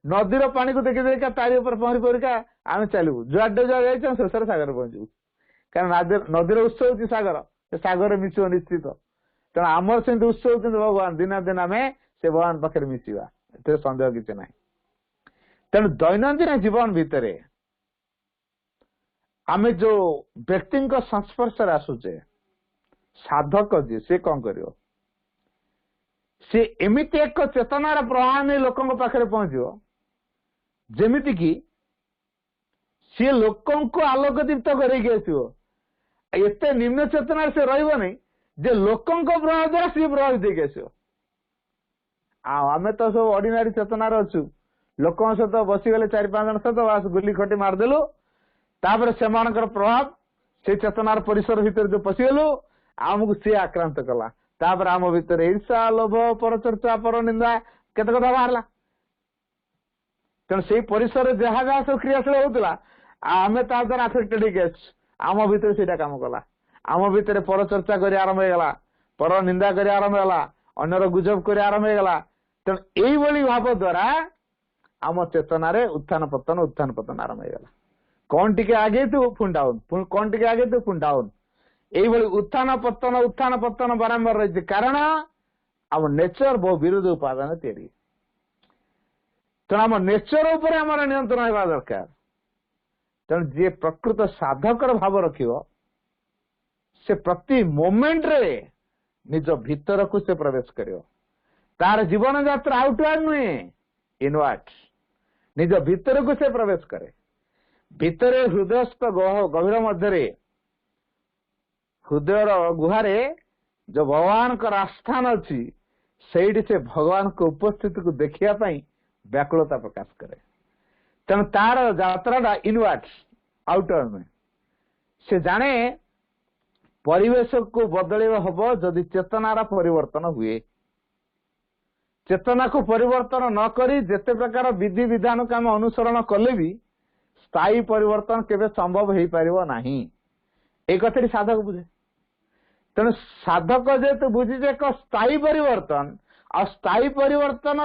नदीर पानी को देखी देखा तारी ऊपर पहरी पहरिका आम चलू, जुआड़ जुआड़ जाइछि शेष सागर पहुंचू। कारण नदीर उत्स होछि सागर, सागर मिशिब निश्चित। तेणु आमर से उत्स होती भगवान, दिन दिन आम से भगवान पाखे मिशिबा, ए सन्देह किसी ना। तेणु दैनंदिन जीवन भितर आम जो व्यक्ति संस्पर्श आसुचे, साधक जी से कौन कर एमती एक चेतनार प्रवाह नहीं लोकों पाखे पहुंचो, जेमिति कि सी लोकों को आलोकदीप्त कर एते निम्न चेतनार से रहिबो नहीं जे लोकों को प्रभाव द्वारा सी प्रभावित होके आसो। आमे तो सब ऑर्डिनरी चेतनार अच्छु, लोकों सहित बसीगले 4-5 जन सहित बास गुली खटी मारदेलु, तापर सेमानकर प्रभाव से चेतनार परिसर भितर जो पशिगलु आमको सी आक्रांत कला। तापर आम भितर ईर्षा, लोभ, परचर्चा, पर निंदा केते कथा बाहरला। तेणु से परिसर जहाँ जहाँ सब क्रियाशील होता आम ता द्वारा अफेक्टेड होके आम भितर से काम कला। आम भितर परचर्चा कर आरंभ होगा, पर निंदा कर आरंभ होगा, अन्यर गुजब कर आरंभ होगा। तेणु यही भाव द्वारा आम चेतनार उत्थान पतन आरंभ होगा। कौन टिके आगे तू पुणी डाउन, कौन टिके आगे तू पुणी डाउन, यही उत्थान पतन बारंबार रही। कारण आम नेचर बहु विरोध उपादान तैयारी। तेणु आम नेचर उपर आम नियंत्रण होगा दरकार। तेणु जी प्रकृत साधकर भाव रखियो से प्रति मोमेंट रे निज भीतर को से प्रवेश करियो। तार जीवन यात्रा आउटवर्ड नुहे, इनवर्ड। निज भीतर को से प्रवेश करे। भीतर हृदयस्थ गभीर मध्य हृदय गुहारे जो भगवान का आस्थान अच्छी से भगवान को उपस्थिति को देखिया व्याकुलता प्रकाश करे। तेणु तार यात्रा इनवर्ड आउटर में से जाने परिवेश को बदल हम जदि चेतनार परिवर्तन हुए। चेतना को परिवर्तन न करी जेते प्रकार विधि विधान को आम अनुसरण कले भी स्थायी परिवर्तन केवे संभव हो पार नहीं। एक कथी साधक बुझे। तेणु साधक जेहेतु बुझी एक स्थायी परिवर्तन आ स्थायी परिवर्तन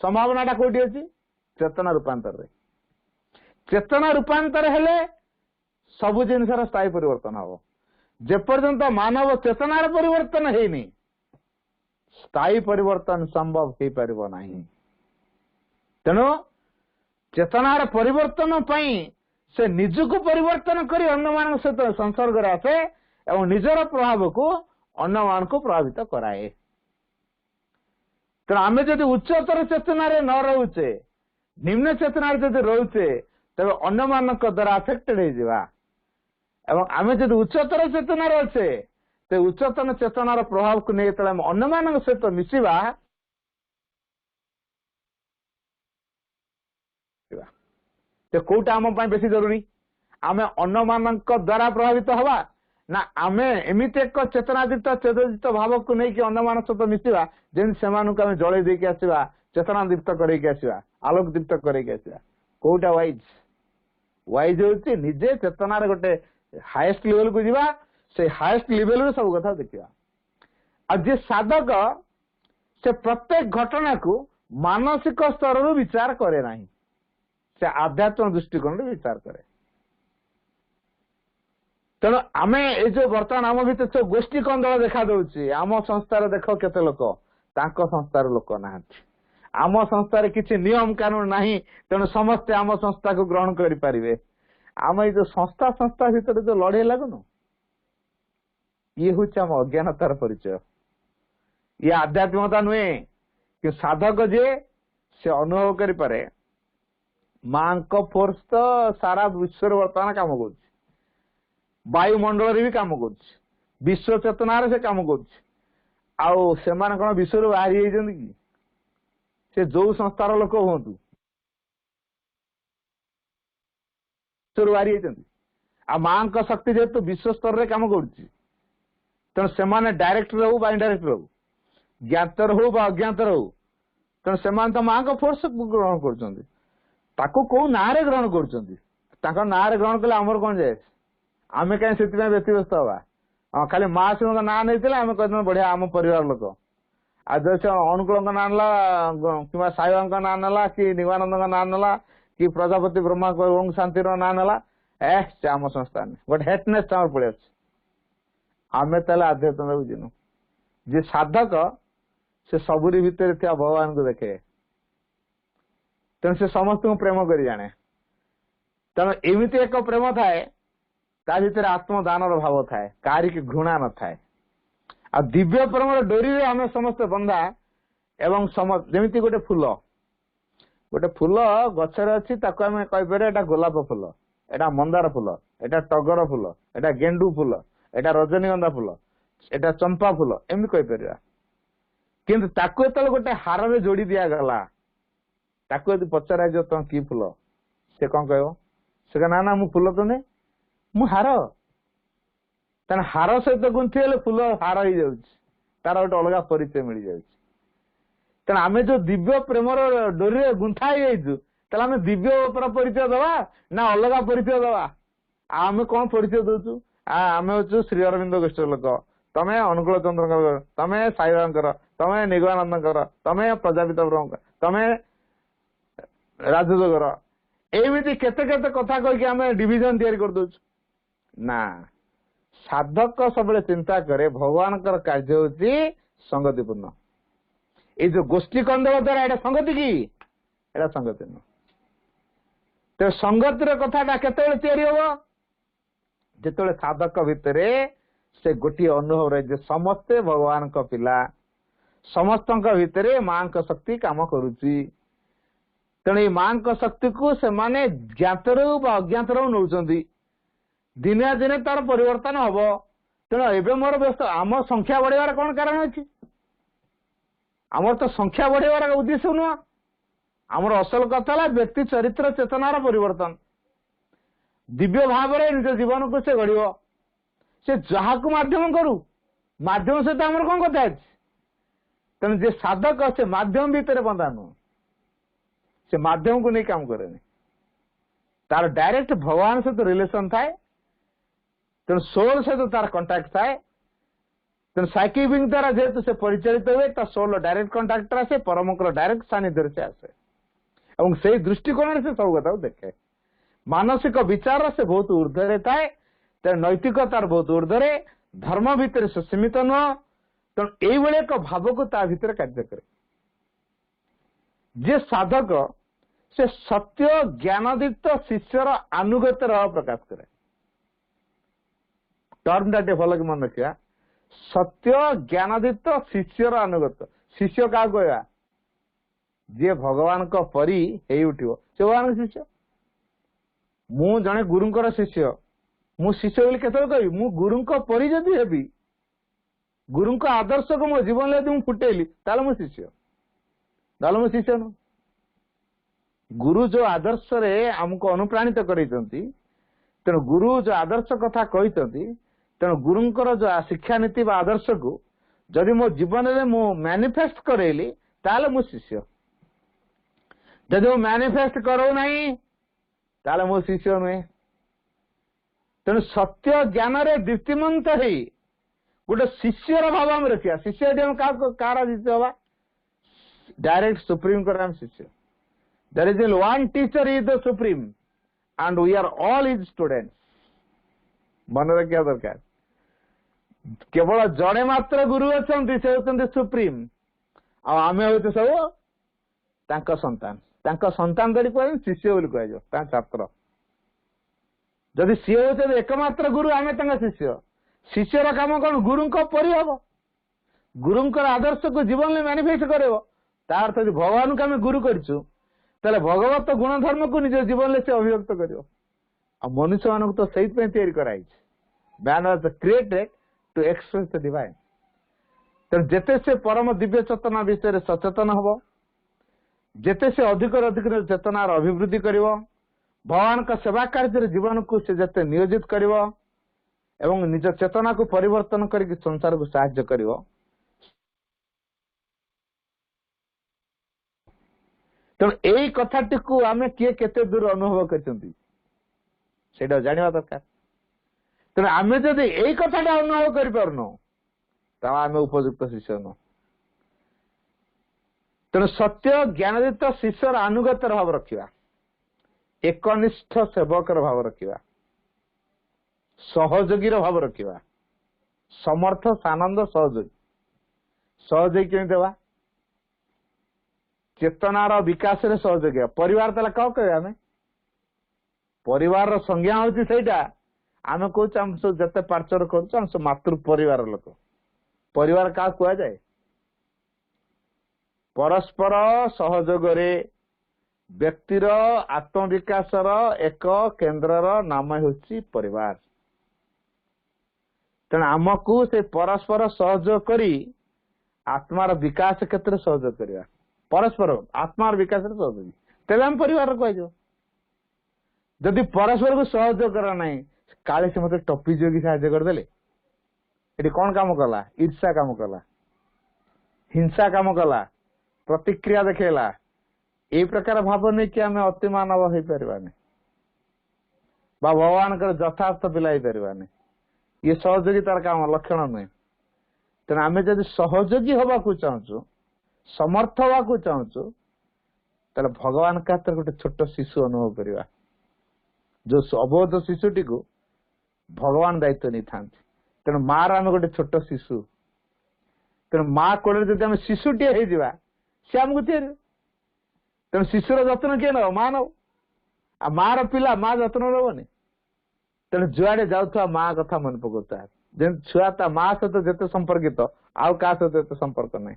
संभावना कौटी अच्छी चेतना रूपांतर रे। चेतना रूपांतर हेले सबु जिनसर स्थायी परिवर्तन हम। जेपर्यंत मानव चेतनार परिवर्तन हेनी स्थायी परिवर्तन संभव हो पार नहीं। तेणु चेतनार परिवर्तन से निजको परिवर्तन करी अन्य मान सहित संसर्ग आसे एवं निजर प्रभाव को अन्य मान को प्रभावित कराए। तेणु आम जदि उच्चतर चेतनार न रोचे, निम्न चेतनार जदि रोचे तेज अन्य मान द्वारा अफेक्टेड हो। एवं आम जदि उच्चतर चेतनार अच्छे तो उच्चतन चेतनार प्रभाव को नहीं जो अन्य मान सहित मिसिबा तो कौटा आम बेसी जरूरी। आमे अन्य मानक द्वारा प्रभावित हवा ना आमे एमिति एक चेतनादीप्त चेतोदीप्त भाव को नहीं कि अन्य मान सहित मिसिवा जेन सेमानक आमे जळे देके आसीबा चेतनादीप्त करैके आसीबा आलोकदीप्त करैके आसीबा कोटा वाइज वाइज होची निजे चेतनार गोटे हाईएस्ट लेवल को जीवा से हाईएस्ट लेवल रे सब कथा देखिबा आ जे साधक से प्रत्येक घटना को मानसिक स्तर रो विचार करे नाही से आध्यात्म दृष्टिकोण रे विचार करे तेणु आमे ए जो बर्तमान आम भीतर जो गोष्ठी कंदल देखा दउची आम संस्थार देख केते लोक तांको संस्थार लोक नाहंती आम संस्थार किछि नियम कानून नाही तेणु समस्ते आम संस्था को ग्रहण करि परिबे आम ए जो संस्था भीतर जो लड़े लागुनु ये होची आम अज्ञानतार परिचय ये आध्यात्मिकता नुहे कि साधक जे से अनुभव करि पारे मां को फोर्स तो सारा विश्व वर्तमान काम कर वायुमंडल भी काम कर विश्व चेतनार से काम कर विश्व बाहरी कि से जो संस्थार लोक हूँ विश्व बाहरी आ मां को शक्ति जेहेतु विश्व स्तर में काम कर तेणु से डायरेक्ट रहू बा इनडायरेक्ट रहू ज्ञात रहू बा अज्ञात रहू तेणु से मां को फोर्स ग्रहण कर कौ ना ग्रहण कर ना ग्रहण कले आमर कौन जाए आमे कहीं से व्यतिव्यस्त हवा हाँ खाली माँ सिंह ना नहीं आम कह बढ़िया आम परिवार लोक आज अनुकूल ना ना कि साईबा ना ना कि निवानंद ना ना कि प्रजापति ब्रह्मा ओम शांति ना ना से आम संस्था गोटे हेटनेस पड़े आमे ताले आध्यात्म बुझीनु जे साधक से सबुरी भितर थिया भगवान को देखे तेणु से समस्त को प्रेम कर जाने तेणु एमती एक प्रेम थाए ता भीतर आत्मदान भाव थाए कारी की घृणा न थाए आ दिव्य प्रेम डोरी रे आमे समस्त बंधा एवं जमीती गोटे फूल गचर अच्छी आम कहीपर एटा गोलाप फूल एटा मंदार फूल एटा टगर फूल एटा गेंडू फूल एटा रजनीगंधा फूल एटा चंपा फूल एमती कहीपर किंतु ताको एतले गोटे हार रे जोड़ी दिया गला ताको यदि पचरा जो तुम कि फूल से कौन कह से ना ना मु फूल तो नहीं मु हार तेना हार सहित गुंथी हेले फूल हार हो जाउछ तार गोटे अलग परिचय मिल जाउछ तेना आमे जो दिव्य प्रेम डोरी रे गुंथा हो जाइछु तले आमे दिव्य परिचय दवा ना अलग परिचय दवा आमे कौन परिचय दउछु आमे होछु श्री अरविंद गोष्ठ लोक तमे अनुकूल चंद्र तमे साईबांकर तमे निगमानंद तमे प्रजापिता ब्रह्म तमे राजयोगर एमती केते केते कथा कह आम डिविजन तैयारी कर दउछु ना साधक सब चिंता करे भगवान कार्य होची संगतिपूर्ण ये जो गोष्ठी कंदल द्वारा एटा संगति की एटा संगति न तो संगतिर कथाटा केते तैयारी हम जिते साधक भितर से गोटे अनुभव रहे जे समस्ते भगवान का पिला समस्त भितर मां का शक्ति काम करुची तेणु मां का शक्ति को से माने ज्ञात रहू बा अज्ञात रहू नौचंदी दिने दिने तार परिवर्तन हम तेणु एवं मोर व्यस्त आम संख्या बढ़ेबार कौन कारण अच्छी आमर तो संख्या बढ़ेबार उद्देश्य नुह आमर असल कथा व्यक्ति चरित्र चेतनार परिवर्तन दिव्य भाव निज जीवन को से गढ़ से जहा को माध्यम करू माध्यम सहित आमर कौन कथा अच्छी तेणु जे साधक से माध्यम भीतर बंधा नुह से माध्यम को नहीं काम करे तार डायरेक्ट भगवान सहित रिलेशन थाए तेणु सोल सहित तार कंटाक्ट थाए तेणु साइकिल विंग द्वारा जेहेतु से परिचालित हुए सोल डायरेक्ट कंटाक्ट आसे परमकर डायरेक्ट सानिध्य से आसे और से दृष्टिकोण से सब कथा देखे मानसिक विचार से बहुत ऊर्धरे थाए तेणु नैतिकतार बहुत ऊर्धरे धर्म भितर से सीमित नुह तेणु ये एक भाव को ता भीतर कार्य करे जे साधक से सत्य ज्ञानदीप्त शिष्यर अनुगत प्रकाश करे टर्म टे भल कि मन रखा सत्य ज्ञानदीप्त शिष्यर अनुगत शिष्य क्या कहवा जे भगवान को परी हे उठिव से भगवान शिष्य मु जने गुरुंकर शिष्य मु शिष्य बोली केतल कहि मु गुरुंक परी जदि हेबी गुरुंक आदर्श को मो जीवन यदि मु फुटेली ताले मु शिष्य ताले मु शिष्य न गुरु जो आदर्श रे हमको अनुप्राणित करैछंती तेणु गुरु जो आदर्श कथा कहते तेणु गुरुंकर जो शिक्षा नीति आदर्श को जदि मो जीवन में मु मैनिफेस्ट करेली ताले मु शिष्य जदि मु मैनिफेस्ट करो नहीं ताले मो शिष्य नुहे तेणु सत्य ज्ञान रे दीप्तिमंत है गोटे शिष्यर भाव आम रखा शिष्य कार शिष्य हवा डायरेक्ट सुप्रीम कर शिष्य there is one teacher is the supreme and we are all his students मन रखा दरकार केवल जड़े मात्र गुरु अच्छा से होते सुप्रीम आम हूँ सब तांका संतान धरी कह शिष्य बोली कह छात्र जदि सी होते एकमात्र गुरु आम शिष्य शिष्यर काम कौन गुरु परिहब गुरु आदर्श को जीवन में मैनिफेस्ट कर तार अर्थ भगवान को आम गुरु करूँ भगवत गुणधर्म को निज जीवन में से अभिव्यक्त कर मनुष्य मान तो सही कराई man was created to express the divine तेणु जेते से परम दिव्य चेतना विषय सचेतन हम जेते से अधिक चेतनार अभिवृद्धि कर भगवान का सेवा कार्य जीवन को से जेते नियोजित कर एवं निज चेतना को परिवर्तन करके संसार को साहाय्य कर तेणु यही कथाटी को आम किए केते दूर अनुभव कर जाना दरकार तेणु आम जब यही कथाटा अनुभव करूँ आम उपयुक्त शिष्य नु तेणु सत्य ज्ञानदित शिष्यर अनुगत भाव रखा एकनिष्ठ सेवकर भाव रखा सहयोगी भाव रखा समर्थ सानंद सहयोगी सहयोगी केमी देवा चेतनार विकास रे सहयोगी परिवार तला कौ कह आम परिवार संज्ञा हूँ सहीटा आम कौच आम सब जिते पार्चर कर मातृ परिवार लोक परिवार क्या कह जाए परस्पर सहयोग व्यक्तिर आत्मविकास एक केन्द्रर नाम हूँ परिवार तेणु आमको से परस्पर सहयोग करी आत्मार विकास क्षेत्र सहयोग करवा परस्पर आत्मार विकास सहयोगी तेज आम परिवार कह जदि परस्पर को सहयोग कर ना काले से मत टपी जोगी साहाଯ୍य करदे ये कौन काम कला ईर्षा काम कला हिंसा काम कला प्रतिक्रिया देखला ये प्रकार भाव नहीं कि आम अति मानव हो पारानी भगवान यथार्थ पिला पारानी ये सहयोगी तार काम लक्षण नुहे तेना आम जब सहयोगी हवा चाहूँ समर्थ हवा चाहूँ भगवान का गोटे छोट शिशु अनुभव करवा जो अबोध शिशुटी को भगवान दायित्व नहीं था तेणु मार आम गोटे छोट शिशु तेणु माँ कोड़े जब आम शिशुटे हो सी आमको तैयारी तेणु शिशुर जत्न किए नब माँ नब आ मार पिला माँ जत्न नबनी तेणु जुआड़े जाऊा माँ कथा मन पकड़ता है छुआ ता माँ सहित जिते संपर्कित आउ क्या सहित एत संपर्क नहीं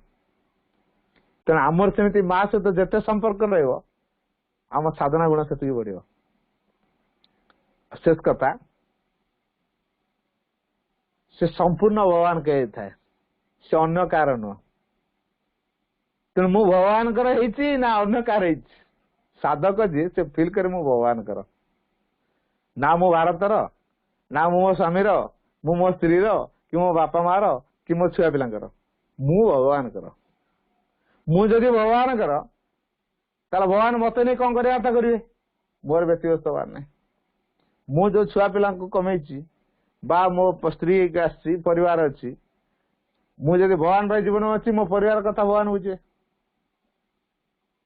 तेणु आमर सेमती माँ सहित जिते संपर्क रम साधना गुण से बढ़ शेष कथा से संपूर्ण भगवान कही था से अन्य कार नुह तेणु मु भगवान ना अन्य कार साधक जी से फिल कर मु भगवान कर ना मो भारतर ना मो स्वामी मु मो स्त्री कि मो बापा मार कि मो छुआ पिलांकर मु भगवान कर मु जदि भगवान कर ताला भगवान मत नहीं कौन करेंगे मोर व्यक्तिगत सवाल नहीं मु जो छुआ पिला कमई बा मो स्त्री आसी परिवार अच्छी मुझे भगवान भाई जीवन अच्छी मो परिवार कथा भगवान बुझे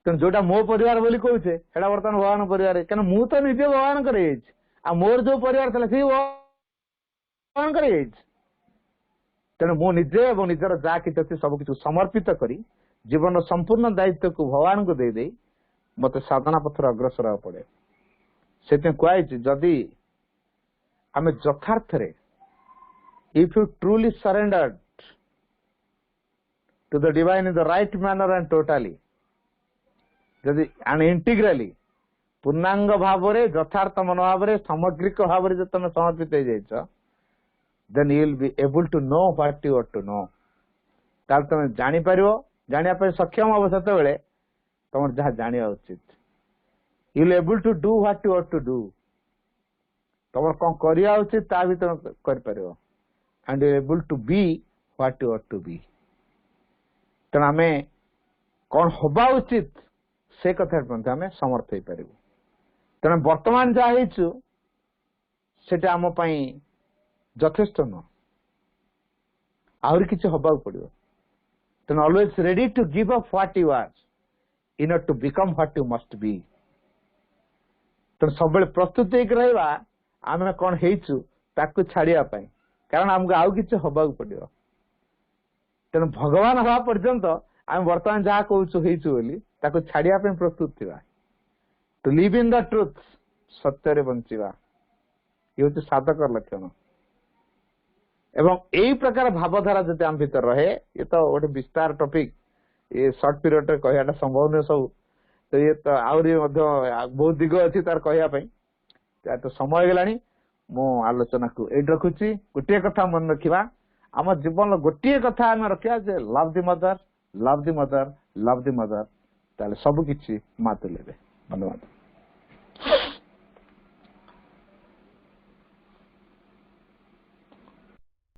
तेणु जोटा मो परिवार बोली कहे बर्तमान भगवान परिवार क्या मु तो निजे भगवान कर मोर जो परिवार था सी भगवान कर तेणु मु निजे और निजर जहाँ कि सब किसी समर्पित करी जीवन संपूर्ण दायित्व को भगवान को दे मत साधना पथर अग्रसर होगा पड़े से कहुई जदि आम यथार्थ if you truly surrendered to the divine in the right manner and totally जदि एंड इंटीग्राली पूर्णांग भाव यथार्थ मनोभाव सामग्रिक भाव जो तुम समर्पित हो जाइछ then you will be able to know what you want to know ताल तुम जानी पारिबो जानिया पे सक्षम हो सेते बेले तुम जहाँ जानिया उचित you will able to do what you want to do ତମର କଣ କରିବା ଉଚିତ ତା ଭିତରେ କରିପାରିବ and you are able to be what you ought to be। ତେଣୁ ଆମେ କଣ ହବା ଉଚିତ ସେ କଥା ମଧ୍ୟ ଆମେ ସମର୍ଥ ହେଇପାରିବୁ। ତେଣୁ ବର୍ତ୍ତମାନ ଯାହା ହେଇଛୁ ସେଟା ଆମ ପାଇଁ ଯଥେଷ୍ଟ ନୁହଁ, ଆହୁରି କିଛି ହବାକୁ ପଡିବ। ତେଣୁ always ready to give up what you are in order to become what you must be। ତେଣୁ ସବୁବେଳେ ପ୍ରସ୍ତୁତ ହେଇକି ରହିବା ଆମେ କଣ ହେଇଛୁ ତାକୁ ଛାଡିବା ପାଇଁ, କାରଣ ଆମକୁ ଆଉ କିଛି ହବାକୁ ପଡିବ। ତେଣୁ ଭଗବାନ ହବା ପର୍ଯ୍ୟନ୍ତ ଆମେ ବର୍ତ୍ତମାନ ଯାହା କହୁଛୁ ହେଇଛୁ ବୋଲି ତାକୁ ଛାଡିବା ପାଇଁ ପ୍ରସ୍ତୁତ ଥିବା। To live in the truth, ସତ୍ୟରେ ବଞ୍ଚିବା, ଇଏ ହଉଛି ସାଧକର ଲକ୍ଷଣ। ଏବଂ ଏଇ ପ୍ରକାର ଭାବଧାରା ଯଦି ଆମ ଭିତରେ ରହେ, ଇଏ ତ ଗୋଟେ ବିସ୍ତାର ଟପିକ, ଏ ସର୍ଟ ପିରିୟଡରେ କହିବାଟା ସମ୍ଭବ ନୁହେଁ ସବୁ, ତ ଇଏ ତ ଆହୁରି ମଧ୍ୟ ବହୁତ ଦିଗ ଅଛି ତାର କହିବା ପାଇଁ। ତ ସମୟ ହେଇଗଲାଣି, ମୁଁ ଆଲୋଚନାକୁ ଏଇଠି ରଖୁଛି। ଗୋଟିଏ କଥା ମନେ ରଖିବା, ଆମ ଜୀବନର ଗୋଟିଏ କଥା ଆମେ ରଖିବା ଯେ ଲଭ୍ ଦି ମଦର, ଲଭ୍ ଦି ମଦର, ଲଭ୍ ଦି ମଦର, ତାହେଲେ ସବୁ କିଛି ମା ତୁଲେଇବେ। ଧନ୍ୟବାଦ।